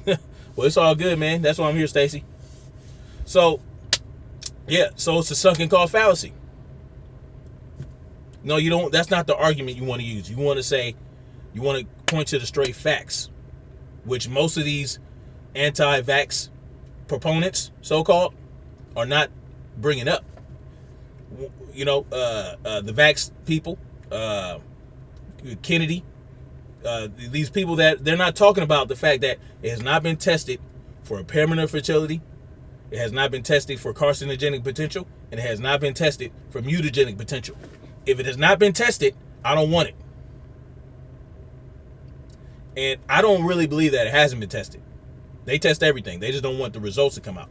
well, it's all good, man. That's why I'm here, Stacy. So, yeah, so it's a sunken cost fallacy. No, you don't. That's not the argument you want to use. You want to point to the straight facts, which most of these anti-vax proponents, so-called, are not bringing up. You know, the vax people, Kennedy, these people, that they're not talking about the fact that it has not been tested for impairment of fertility, it has not been tested for carcinogenic potential, and it has not been tested for mutagenic potential. If it has not been tested, I don't want it. And I don't really believe that it hasn't been tested. They test everything. They just don't want the results to come out.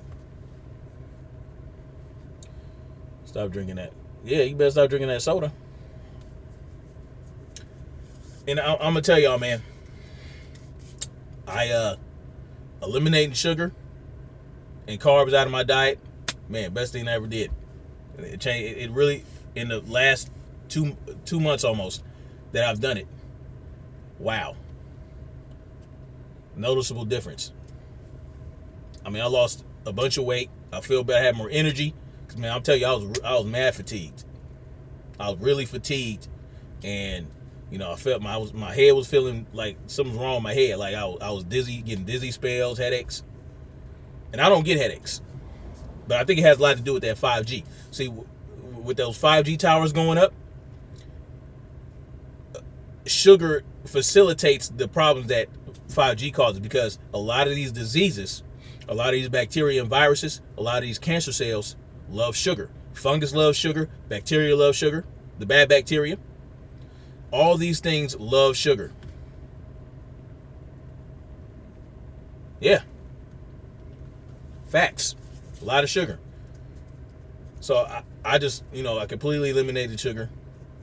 Stop drinking that. Yeah, you better stop drinking that soda. And I'm going to tell y'all, man, eliminating sugar and carbs out of my diet, man, best thing I ever did. It changed. It really, in the last two months almost that I've done it. Wow. Noticeable difference. I mean, I lost a bunch of weight. I feel better. I had more energy. Cause man, I'm telling you, I was mad fatigued. I was really fatigued, and you know, I felt my head was feeling like something's wrong with my head. Like I was dizzy, getting dizzy spells, headaches. And I don't get headaches, but I think it has a lot to do with that 5G. See, with those 5G towers going up, sugar facilitates the problems that 5G causes, because a lot of these diseases, a lot of these bacteria and viruses, a lot of these cancer cells love sugar. Fungus loves sugar. Bacteria love sugar. The bad bacteria. All these things love sugar. Yeah. Facts. A lot of sugar. So I just, I completely eliminated sugar,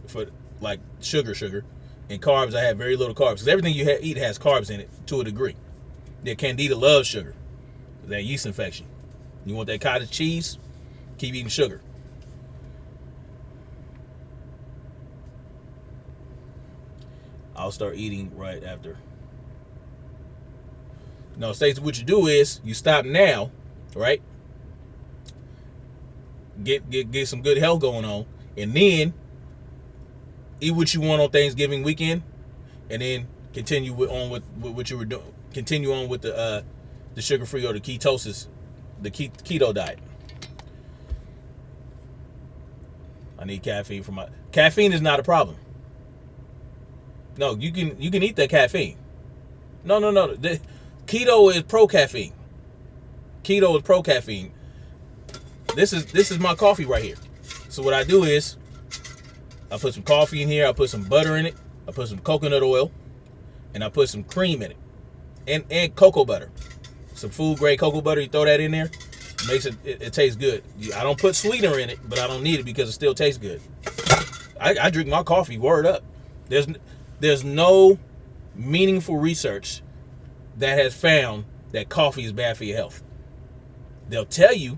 for like sugar. And carbs, I have very little carbs. Because everything you eat has carbs in it to a degree. Yeah, Candida loves sugar. That yeast infection. You want that cottage cheese? Keep eating sugar. I'll start eating right after. No, Stacey, what you do is you stop now, right? Get some good health going on, and then eat what you want on Thanksgiving weekend, and then continue on with what you were doing. Continue on with the sugar-free or the ketosis, the keto diet. I need caffeine for my caffeine is not a problem. No, you can eat that caffeine. No. Keto is pro caffeine. Keto is pro caffeine. This is my coffee right here. So what I do is I put some coffee in here, I put some butter in it, I put some coconut oil, and I put some cream in it. And cocoa butter. Some food grade cocoa butter, you throw that in there, makes it tastes good. I don't put sweetener in it, but I don't need it because it still tastes good. I drink my coffee, word up. There's no meaningful research that has found that coffee is bad for your health. They'll tell you,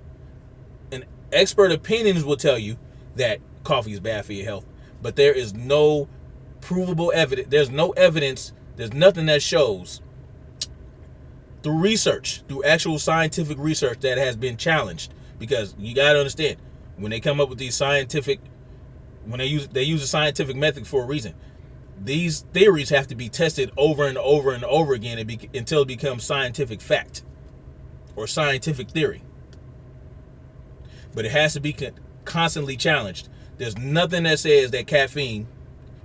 and expert opinions will tell you that coffee is bad for your health, but there is no provable evidence. There's no evidence. There's nothing that shows through research, through actual scientific research that has been challenged. Because you got to understand, when they come up with these scientific, when they use a scientific method for a reason. These theories have to be tested over and over and over again until it becomes scientific fact or scientific theory. But it has to be constantly challenged. There's nothing that says that caffeine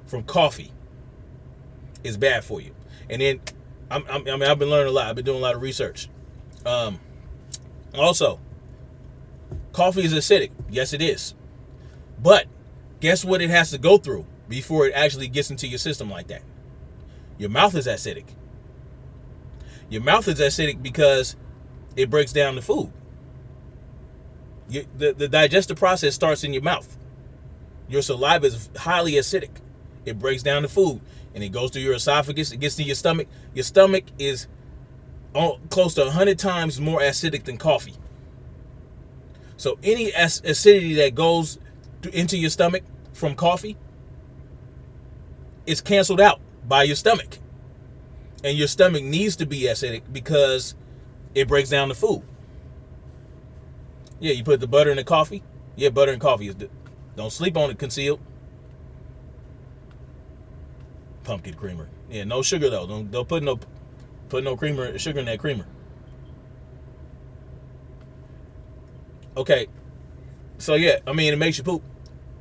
from coffee is bad for you. And then, I've been learning a lot. I've been doing a lot of research. Also, coffee is acidic. Yes, it is. But guess what it has to go through before it actually gets into your system like that? Your mouth is acidic. Your mouth is acidic because it breaks down the food. The digestive process starts in your mouth. Your saliva is highly acidic. It breaks down the food and it goes through your esophagus. It gets to your stomach. Your stomach is close to 100 times more acidic than coffee. So any acidity that goes into your stomach from coffee is canceled out by your stomach. And your stomach needs to be acidic because it breaks down the food. Yeah, you put the butter in the coffee. Yeah, butter and coffee is don't sleep on it, concealed. Pumpkin creamer. Yeah, no sugar though. Don't put no sugar in that creamer. Okay. So yeah, I mean, it makes you poop.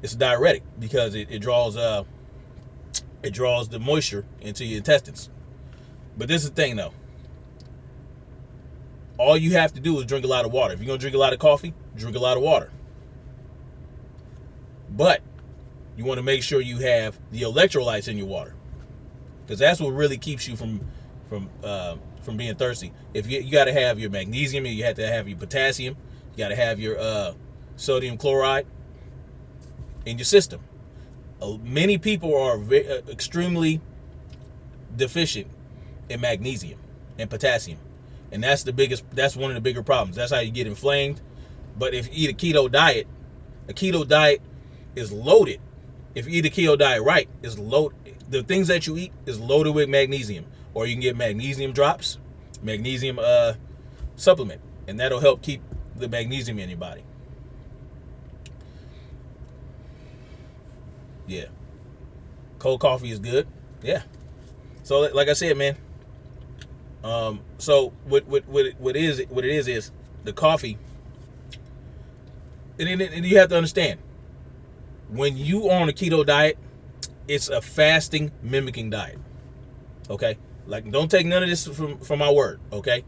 It's a diuretic because it draws the moisture into your intestines. But this is the thing though. All you have to do is drink a lot of water. If you're going to drink a lot of coffee, drink a lot of water. But you want to make sure you have the electrolytes in your water, because that's what really keeps you from being thirsty. If you got to have your magnesium, you have to have your potassium, you got to have your sodium chloride in your system. Many people are extremely deficient in magnesium and potassium. And that's one of the bigger problems. That's how you get inflamed. But if you eat a keto diet is loaded. If you eat a keto diet right, is loaded. The things that you eat is loaded with magnesium. Or you can get magnesium drops, magnesium supplement, and that'll help keep the magnesium in your body. Yeah. Cold coffee is good. Yeah. So like I said, man. So what it is the coffee, and you have to understand, when you on a keto diet, it's a fasting mimicking diet. Okay, like don't take none of this from my word. Okay,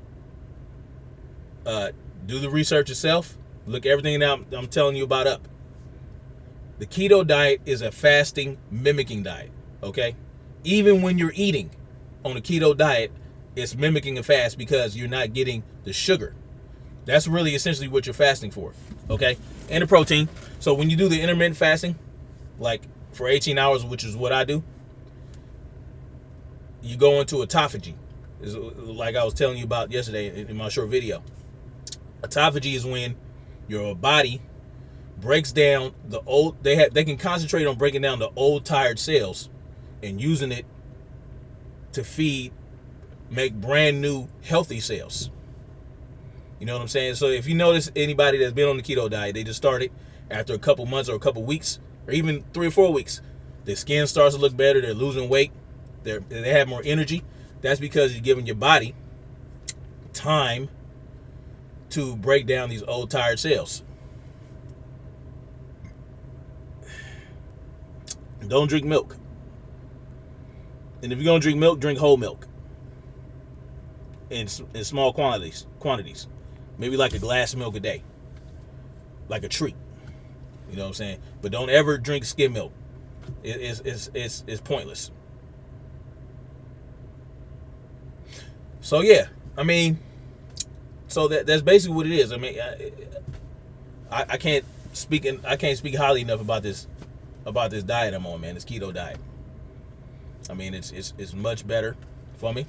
do the research yourself. Look everything that I'm telling you about up. The keto diet is a fasting mimicking diet. Okay, even when you're eating on a keto diet, it's mimicking a fast because you're not getting the sugar. That's really essentially what you're fasting for, okay? And the protein. So when you do the intermittent fasting, like for 18 hours, which is what I do, you go into autophagy. Is like I was telling you about yesterday in my short video. Autophagy is when your body breaks down the old. They can concentrate on breaking down the old tired cells and using it to make brand new healthy cells. You know what I'm saying? So if you notice anybody that's been on the keto diet, they just started after a couple months or a couple weeks or even 3 or 4 weeks, their skin starts to look better. They're losing weight. They have more energy. That's because you're giving your body time to break down these old tired cells. Don't drink milk. And if you're going to drink milk, drink whole milk. In small quantities. Maybe like a glass of milk a day. Like a treat. You know what I'm saying? But don't ever drink skim milk. It's pointless. So yeah, I mean, so that's basically what it is. I mean, I can't speak highly enough about this diet I'm on, man. This keto diet. I mean, it's much better for me,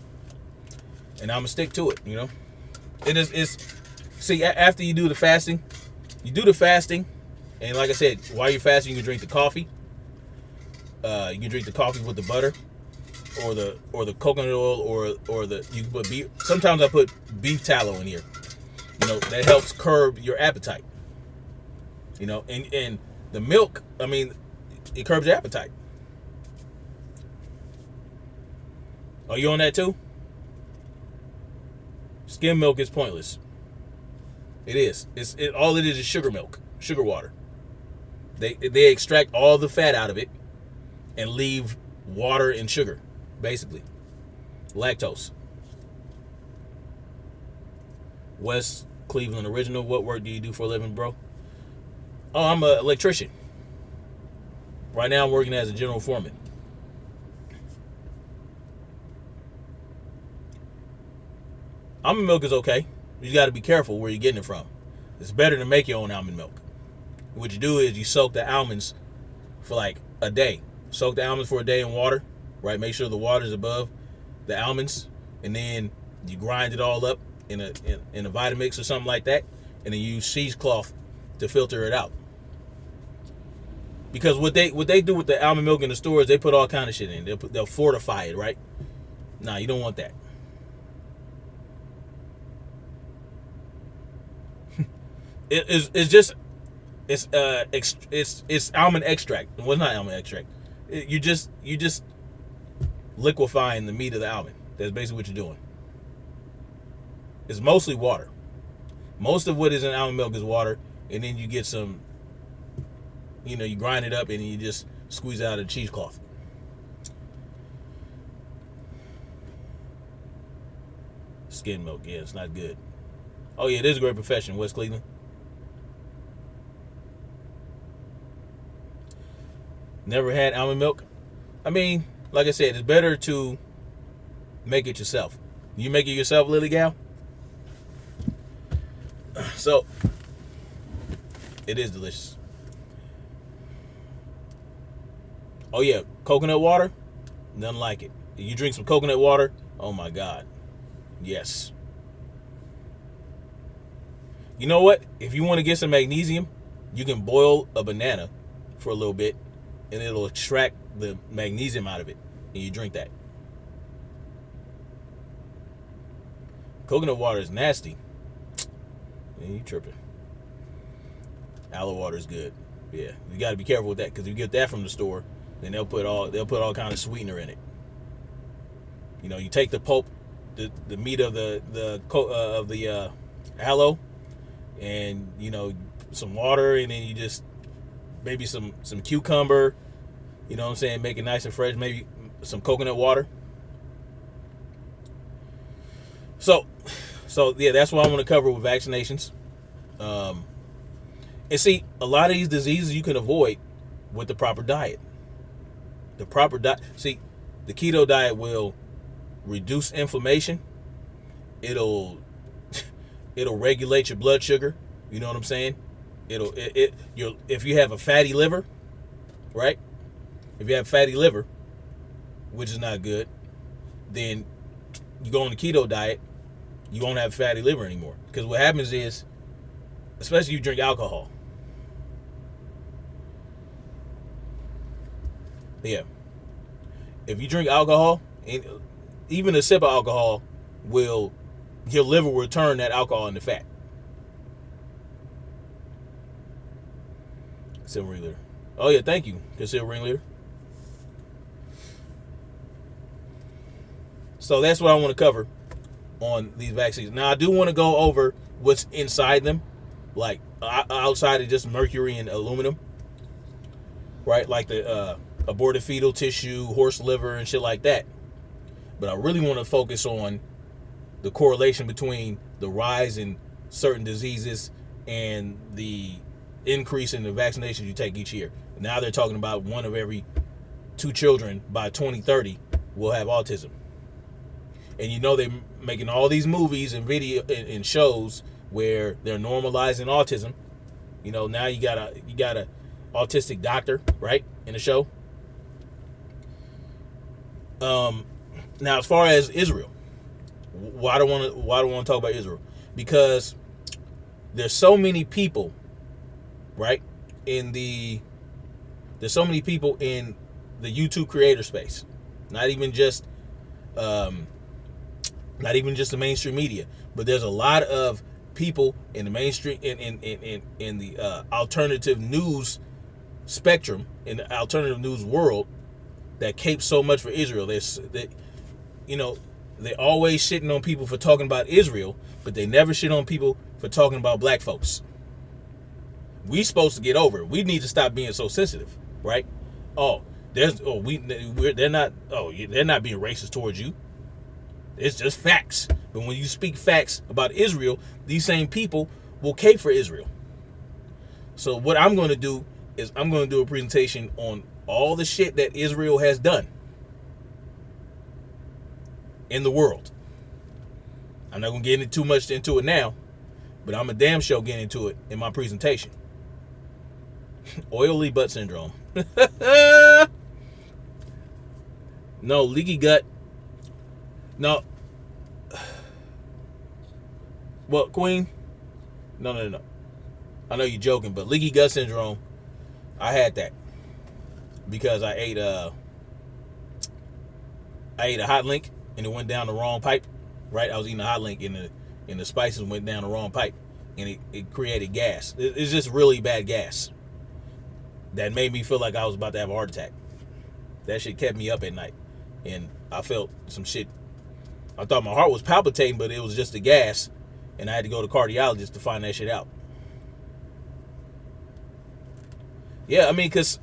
and I'm gonna stick to it. You know, see, after you do the fasting, and like I said, while you're fasting, you can drink the coffee. You can drink the coffee with the butter, or the coconut oil, or you can put beef. Sometimes I put beef tallow in here. You know, that helps curb your appetite. You know, and the milk, I mean, it curbs your appetite. Are you on that too? Skim milk is pointless. It is. All it is sugar milk, sugar water. They extract all the fat out of it and leave water and sugar, basically. Lactose. West Cleveland original. What work do you do for a living, bro? Oh, I'm an electrician. Right now I'm working as a general foreman. Almond milk is okay. You got to be careful where you're getting it from. It's better to make your own almond milk. What you do is you soak the almonds for like a day. Soak the almonds for a day in water, right? Make sure the water is above the almonds, and then you grind it all up in a Vitamix or something like that, and then you use cheesecloth to filter it out. Because what they do with the almond milk in the stores, they put all kind of shit in. They'll fortify it, right? Nah, you don't want that. It's almond extract. Well, not almond extract. You just liquefying the meat of the almond. That's basically what you're doing. It's mostly water. Most of what is in almond milk is water, and then you get some, you grind it up and you just squeeze it out of the cheesecloth. Skim milk, yeah, it's not good. Oh yeah, it is a great profession, West Cleveland. Never had almond milk. I mean, like I said, it's better to make it yourself. You make it yourself, Lily Gal? So, it is delicious. Oh yeah, coconut water? Nothing like it. If you drink some coconut water, oh my God. Yes. You know what? If you want to get some magnesium, you can boil a banana for a little bit, and it'll extract the magnesium out of it, and you drink that. Coconut water is nasty. Man, you tripping. Aloe water is good. Yeah, you got to be careful with that, because if you get that from the store, then they'll put all kind of sweetener in it. You take the pulp, the meat of the aloe, and some water, and then you just maybe some cucumber, you know what I'm saying, make it nice and fresh, maybe some coconut water. So yeah, that's what I want to cover with vaccinations. And see, a lot of these diseases you can avoid with the proper diet. The proper diet. See, the keto diet will reduce inflammation. It'll regulate your blood sugar. You know what I'm saying? If you have a fatty liver, right? If you have fatty liver, which is not good, then you go on the keto diet, you won't have fatty liver anymore. Because what happens is, especially if you drink alcohol. Yeah. If you drink alcohol, and even a sip of alcohol your liver will turn that alcohol into fat. Silver ringleader. Oh yeah, thank you, Silver ringleader. So that's what I want to cover on these vaccines. Now I do want to go over what's inside them, like outside of just mercury and aluminum, right? Like the aborted fetal tissue, horse liver, and shit like that. But I really want to focus on the correlation between the rise in certain diseases and the increase in the vaccinations you take each year. Now they're talking about 1 of every 2 children by 2030 will have autism. And you know they're making all these movies and video and shows where they're normalizing autism. You know, now you got a autistic doctor, right, in the show. Now as far as Israel, why do I want to talk about Israel? Because there's so many people, right, there's so many people in the YouTube creator space, not even just the mainstream media, but there's a lot of people in the mainstream in the alternative news spectrum, in the alternative news world, that cape so much for Israel. They always shitting on people for talking about Israel, but they never shit on people for talking about black folks. We supposed to get over it. We need to stop being so sensitive, right? They're not being racist towards you. It's just facts. But when you speak facts about Israel, these same people will cape for Israel. So what I'm going to do is I'm going to do a presentation on all the shit that Israel has done in the world. I'm not going to get into too much into it now, but I'm a damn sure getting into it in my presentation. Oily butt syndrome. No, leaky gut. No. Well, Queen? No. I know you're joking, but leaky gut syndrome, I had that because I ate a hot link and it went down the wrong pipe. Right? I was eating a hot link and the spices went down the wrong pipe and it created gas. It's just really bad gas that made me feel like I was about to have a heart attack. That shit kept me up at night, and I felt some shit. I thought my heart was palpitating, but it was just the gas, and I had to go to cardiologist to find that shit out. Yeah, I mean, because,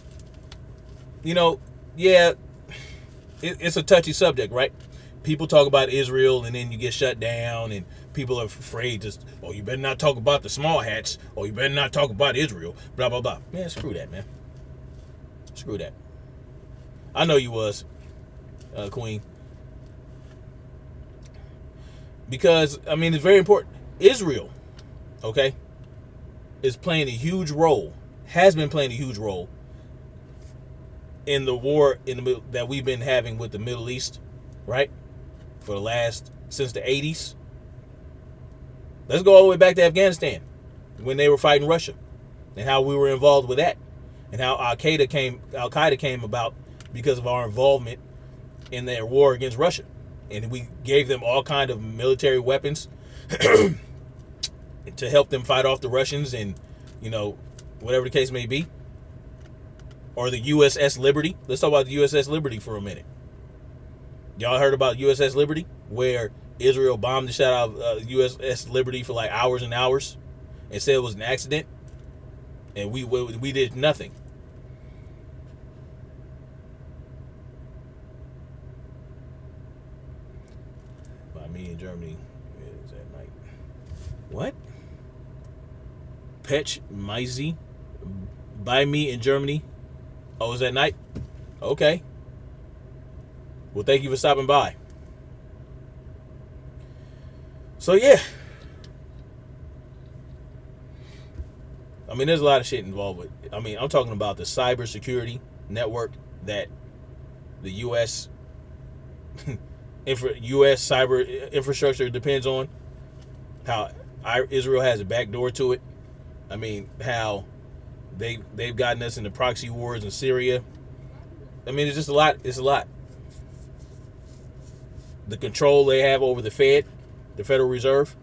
it's a touchy subject, right? People talk about Israel, and then you get shut down, and people are afraid to, you better not talk about the small hats, or you better not talk about Israel, blah, blah, blah. Man, screw that, man. Screw that. I know you was, Queen. Because, it's very important. Israel, okay, is playing a huge role, has been playing a huge role in the war that we've been having with the Middle East, right? Since the 80s. Let's go all the way back to Afghanistan when they were fighting Russia and how we were involved with that and how Al-Qaeda came about because of our involvement in their war against Russia. And we gave them all kind of military weapons to help them fight off the Russians and, whatever the case may be. Or the USS Liberty. Let's talk about the USS Liberty for a minute. Y'all heard about USS Liberty, where Israel bombed the shit out of USS Liberty for like hours and hours and said it was an accident, and we did nothing. By me in Germany is at night. What? Petch Meisy by me in Germany. Oh, is that night? Okay. Well, thank you for stopping by. So, yeah. There's a lot of shit involved with it. I'm talking about the cybersecurity network that the U.S. U.S. cyber infrastructure depends on, how Israel has a backdoor to it. I mean, how they've gotten us into proxy wars in Syria. I mean, it's just a lot. It's a lot. The control they have over the Fed, the Federal Reserve.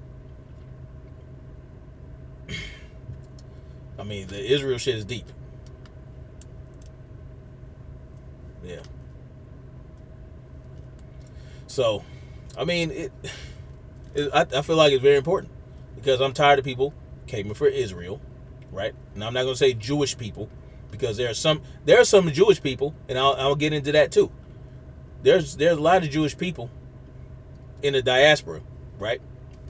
I mean, the Israel shit is deep. Yeah. So, I mean, I feel like it's very important because I'm tired of people caping for Israel, right? And I'm not going to say Jewish people because there are some Jewish people, and I'll get into that too. There's a lot of Jewish people in the diaspora, right?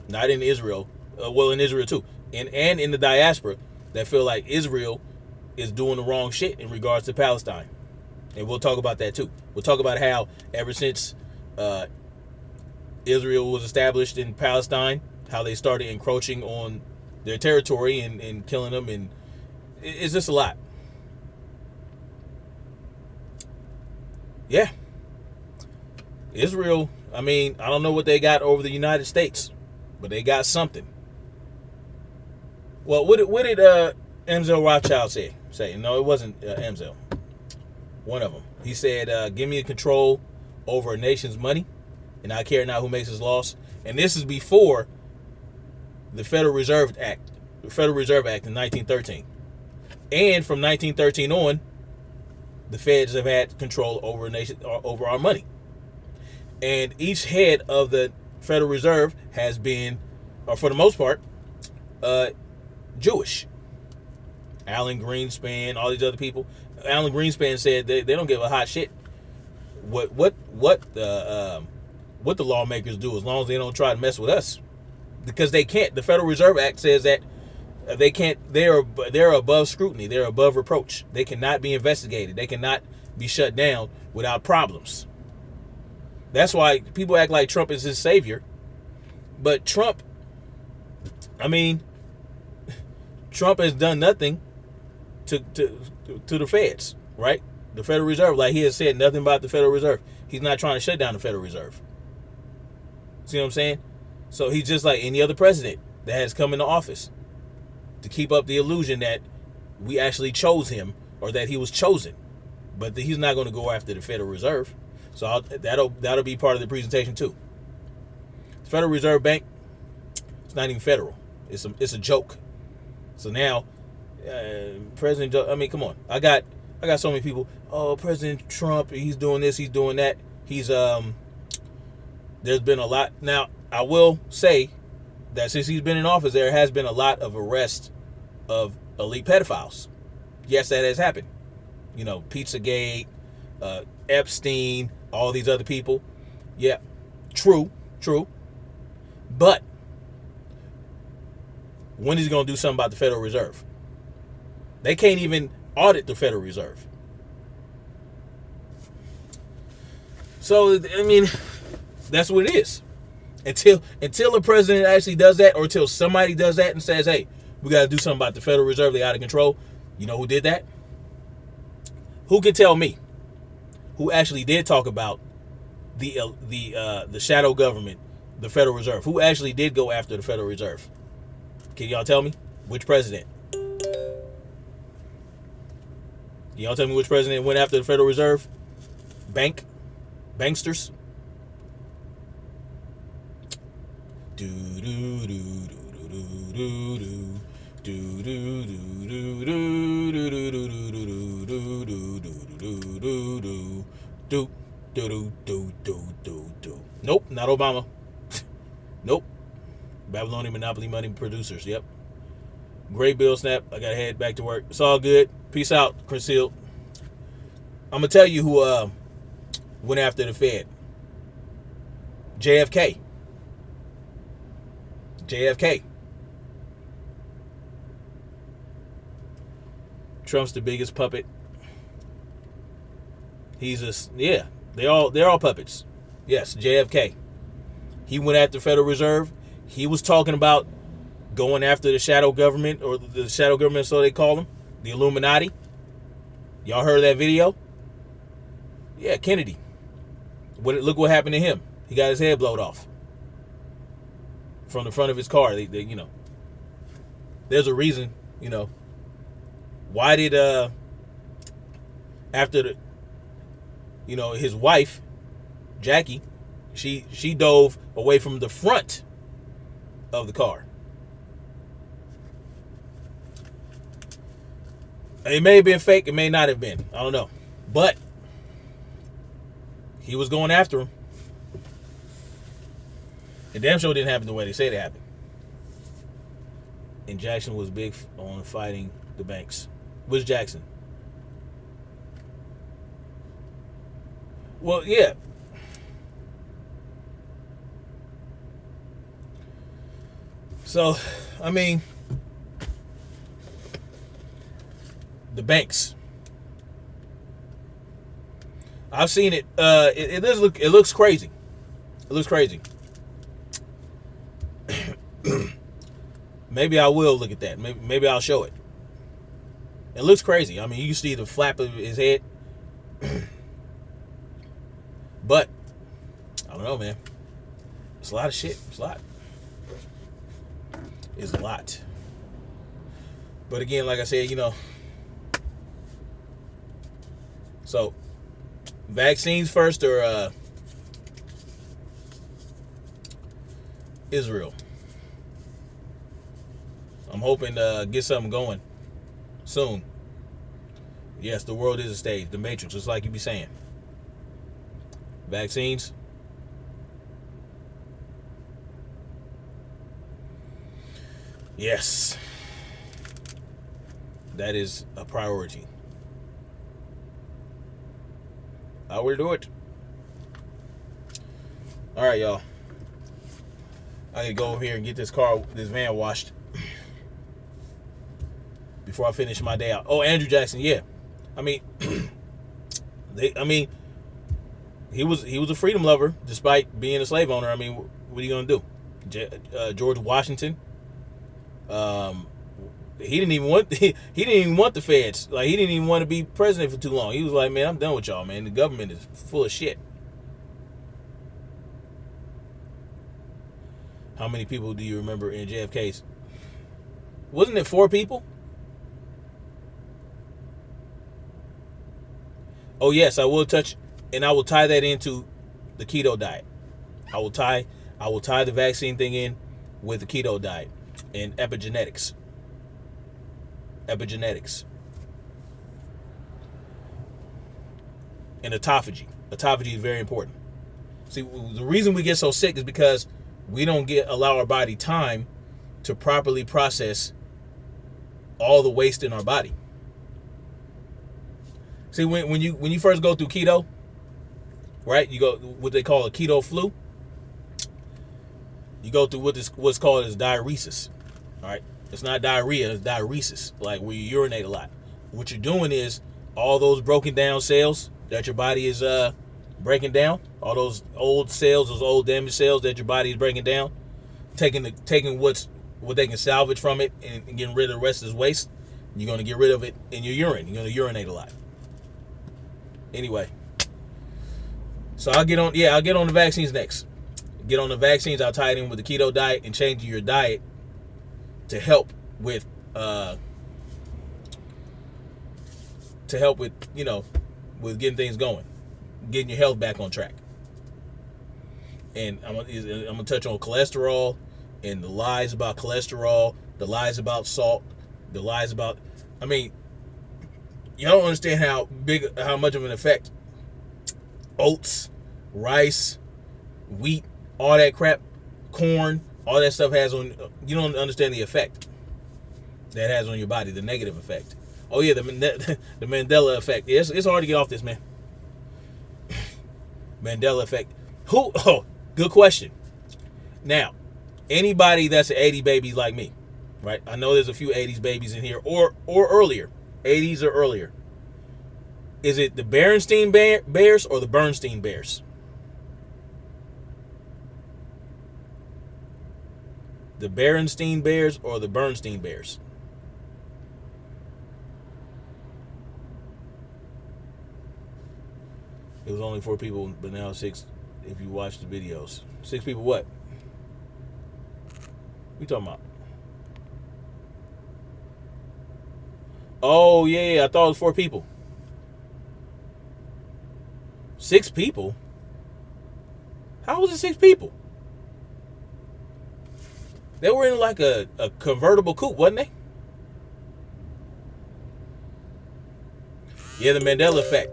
Not in Israel, well, in Israel too, and in the diaspora that feel like Israel is doing the wrong shit in regards to Palestine. And we'll talk about that too. We'll talk about how ever since Israel was established in Palestine, how they started encroaching on their territory and killing them, and it's just a lot. Yeah. Israel, I mean, I don't know what they got over the United States, but they got something. Well, what did Amzell Rothschild say? No, it wasn't Amzell. One of them. He said, give me control over a nation's money, and I care not who makes his laws. And this is before the Federal Reserve Act in 1913. And from 1913 on, the feds have had control over over our money. And each head of the Federal Reserve has been, or for the most part, Jewish. Alan Greenspan, all these other people. Alan Greenspan said they don't give a hot shit what the lawmakers do as long as they don't try to mess with us, because they can't. The Federal Reserve Act says that they can't. They're above scrutiny. They're above reproach. They cannot be investigated. They cannot be shut down without problems. That's why people act like Trump is his savior. But Trump, I mean, Trump has done nothing to the feds, right? The Federal Reserve, like he has said nothing about the Federal Reserve. He's not trying to shut down the Federal Reserve. See what I'm saying? So he's just like any other president that has come into office to keep up the illusion that we actually chose him or that he was chosen. But he's not going to go after the Federal Reserve. So that'll be part of the presentation too. The Federal Reserve Bank, it's not even federal. It's a joke. So now, President, I mean, come on. I got so many people. Oh, President Trump, he's doing this, he's doing that. He's there's been a lot. Now, I will say that since he's been in office, there has been a lot of arrests of elite pedophiles. Yes, that has happened. You know, Pizzagate, Epstein, all these other people. Yeah, true. But when is he going to do something about the Federal Reserve? They can't even audit the Federal Reserve. So, I mean, that's what it is. Until the president actually does that, or until somebody does that and says, hey, we got to do something about the Federal Reserve, they out of control. You know who did that? Who can tell me who actually did talk about the shadow government, the Federal Reserve? Who actually did go after the Federal Reserve? Can y'all tell me? Which president? Y'all tell me which president went after the Federal Reserve? Banksters? Nope, not Obama. Nope. Babylonian monopoly money producers. Yep. Great bill snap. I gotta head back to work. It's all good. Peace out, Chris Hill. I'm gonna tell you who went after the Fed. JFK. Trump's the biggest puppet. They're all puppets. Yes, JFK. He went after the Federal Reserve. He was talking about going after the shadow government, or the shadow government, so they call them, the Illuminati. Y'all heard that video? Yeah, Kennedy. Look what happened to him. He got his head blowed off from the front of his car. They you know, there's a reason, you know. Why did after the, you know, his wife, Jackie, she dove away from the front of the car. It may have been fake, it may not have been. I don't know. But he was going after him. And damn sure didn't happen the way they said it happened. And Jackson was big on fighting the banks. Which Jackson? Well, yeah. So, I mean, the banks. I've seen it. It does look. It looks crazy. It looks crazy. Maybe I will look at that. Maybe I'll show it. It looks crazy. I mean, you see the flap of his head. But I don't know, man. It's a lot of shit. It's a lot. It's a lot. But again, like I said, you know. So, vaccines first or Israel? I'm hoping to get something going soon. Yes, the world is a stage. The Matrix, just like you be saying. Vaccines. Yes. That is a priority. I will do it. All right, y'all. I gotta go over here and get this van washed before I finish my day out. Oh, Andrew Jackson, yeah. I mean, he was a freedom lover despite being a slave owner. I mean, what are you gonna do? George Washington. He didn't even want the feds. Like, he didn't even want to be president for too long. He was like, man, I'm done with y'all, man. The government is full of shit. How many people do you remember in JFK's? Wasn't it 4 people? Oh yes, I will touch, and I will tie that into the keto diet. I will tie the vaccine thing in with the keto diet and epigenetics. Epigenetics. And autophagy. Autophagy is very important. See, the reason we get so sick is because we don't allow our body time to properly process all the waste in our body. See, when you first go through keto, right? You go what they call a keto flu. You go through what's called as diuresis. All right, it's not diarrhea, it's diuresis, like where you urinate a lot. What you're doing is all those broken down cells that your body is breaking down, all those old cells, those old damaged cells that your body is breaking down, taking what they can salvage from it and getting rid of the rest of this waste. You're gonna get rid of it in your urine. You're gonna urinate a lot. Anyway, so I'll get on the vaccines next. Get on the vaccines. I'll tie it in with the keto diet and changing your diet to help with with getting things going, getting your health back on track. And I'm gonna touch on cholesterol and the lies about cholesterol, the lies about salt, the lies about. I mean, y'all don't understand how much of an effect oats, rice, wheat, all that crap, corn, all that stuff has on. You don't understand the effect that has on your body, the negative effect. Oh yeah, the Mandela effect. Yeah, it's hard to get off this, man. Mandela effect. Who? Oh, good question. Now, anybody that's an 80 baby like me, right? I know there's a few 80s babies in here, or earlier, 80s or earlier. Is it the Berenstain Bears or the Bernstein Bears? The Berenstain Bears or the Bernstein Bears? It was only 4 people, but now 6. if you watch the videos. 6 people what? We talking about? Oh, yeah, I thought it was 4 people. 6 people? How was it 6 people? They were in like a convertible coupe, wasn't they? Yeah, the Mandela effect.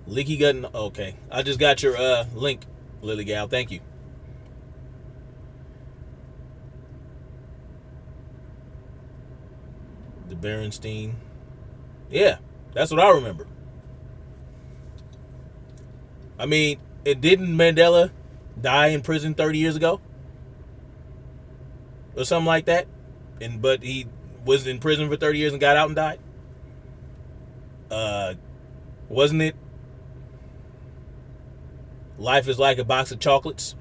Leaky gut. Okay, I just got your link, Lily Gal. Thank you. The Berenstein. Yeah, that's what I remember. I mean, it didn't Mandela die in prison 30 years ago? Or something like that? But he was in prison for 30 years and got out and died? Wasn't it Life is Like a Box of Chocolates?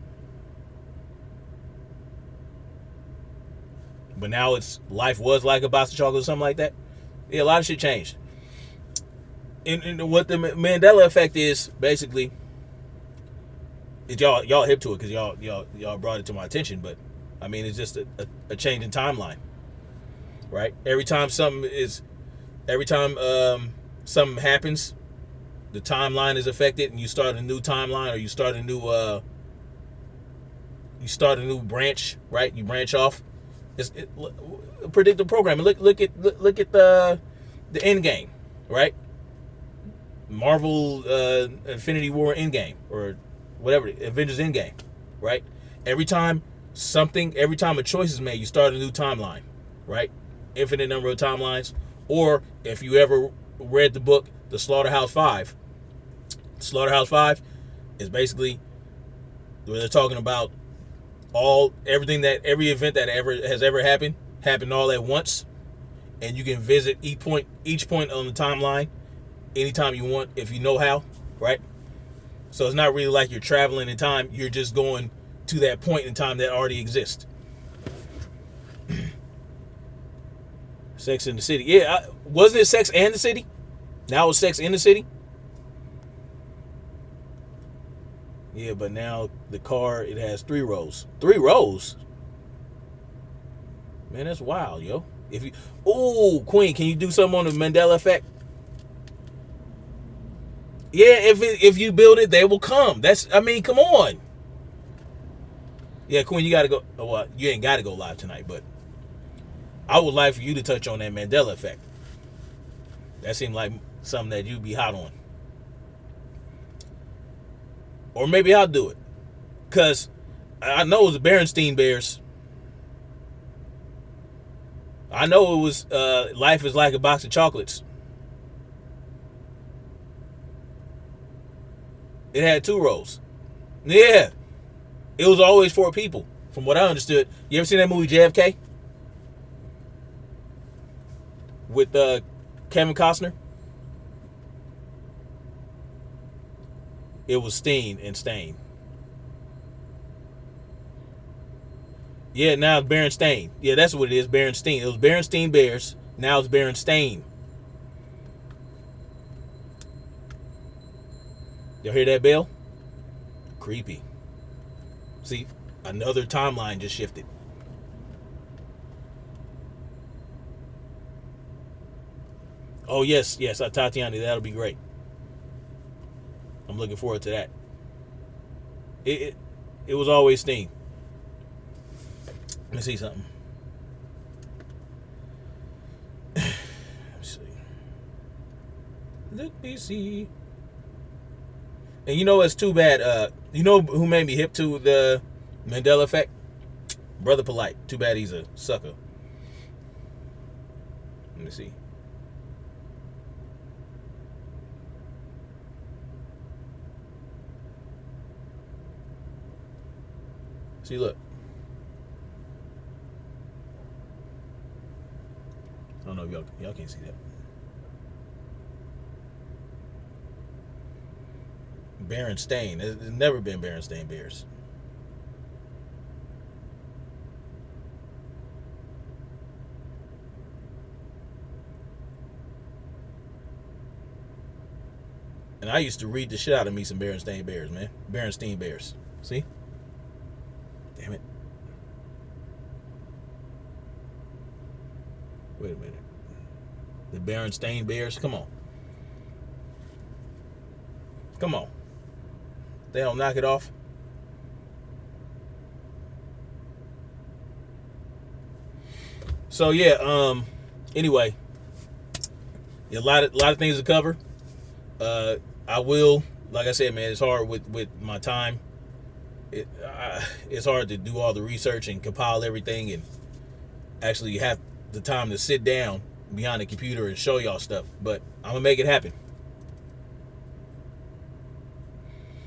But now it's Life Was Like a Box of Chocolates or something like that? Yeah, a lot of shit changed. And what the Mandela effect is, basically, is y'all hip to it because y'all brought it to my attention, but I mean, it's just a change in timeline, right? Every time something happens, the timeline is affected, and you start a new timeline, or you start a new branch, right? You branch off. It's predictive programming. Look at the end game, right? Marvel Infinity War Endgame, or whatever, Avengers Endgame, right? Every time a choice is made, you start a new timeline, right? Infinite number of timelines. Or if you ever read the book, The Slaughterhouse Five. Slaughterhouse Five is basically where they're talking about every event that has ever happened all at once, and you can visit each point on the timeline anytime you want if you know how, right? So it's not really like you're traveling in time, you're just going to that point in time that already exists. Sex in the City. Yeah, wasn't it Sex and the City? Now it's Sex in the City? Yeah, but now the car, it has 3 rows. 3 rows? Man, that's wild, yo. Queen, can you do something on the Mandela effect? Yeah, if you build it, they will come. Come on. Yeah, Queen, you got to go. Well, you ain't got to go live tonight, but I would like for you to touch on that Mandela effect. That seemed like something that you'd be hot on. Or maybe I'll do it. Because I know it was the Berenstein Bears. I know it was Life is Like a Box of Chocolates. It had 2 rows. Yeah. It was always 4 people, from what I understood. You ever seen that movie JFK? With Kevin Costner? It was Steen and Stain. Yeah, now it's Berenstain. Yeah, that's what it is, Berenstain. It was Berenstein Bears. Now it's Berenstain. Y'all hear that bell? Creepy. See, another timeline just shifted. Oh, yes, Tatiana, that'll be great. I'm looking forward to that. It was always Sting. Let me see something. Let me see. And you know it's too bad. You know who made me hip to the Mandela effect? Brother Polite. Too bad he's a sucker. Let me see. See, look. I don't know if y'all can't see that. Berenstain. There's never been Berenstain Bears. And I used to read the shit out of me some Berenstain Bears, man. Berenstain Bears. See? Damn it. Wait a minute. The Berenstain Bears? Come on. Come on. They don't knock it off. So yeah, anyway. A lot of things to cover. I will, like I said, man, it's hard with my time. It's hard to do all the research and compile everything and actually have the time to sit down behind the computer and show y'all stuff. But I'm gonna make it happen.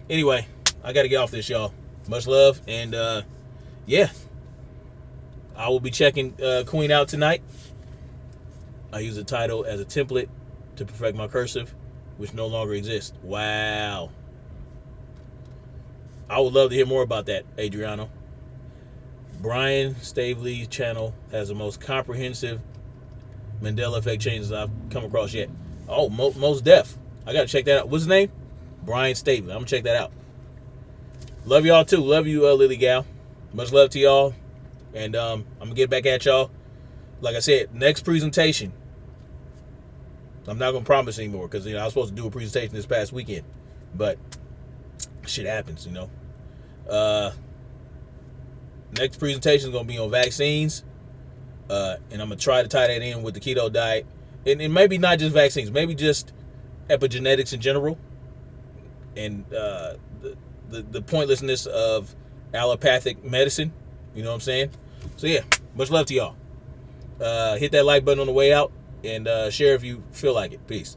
Anyway, I gotta get off this, y'all. Much love, and yeah, I will be checking Queen out tonight. I use the title as a template to perfect my cursive, which no longer exists. Wow. I would love to hear more about that, Adriano. Brian Staveley's channel has the most comprehensive Mandela effect changes I've come across yet. Oh, most def. I gotta check that out. What's his name? Brian Staveley. I'm gonna check that out. Love y'all too. Love you, Lily Gal. Much love to y'all. And I'm gonna get back at y'all. Like I said, next presentation. I'm not gonna promise anymore because I was supposed to do a presentation this past weekend, but shit happens, Next presentation is gonna be on vaccines, and I'm gonna try to tie that in with the keto diet, and maybe not just vaccines, maybe just epigenetics in general, and the pointlessness of allopathic medicine. You know what I'm saying? So yeah, much love to y'all. Hit that like button on the way out, and share if you feel like it. Peace.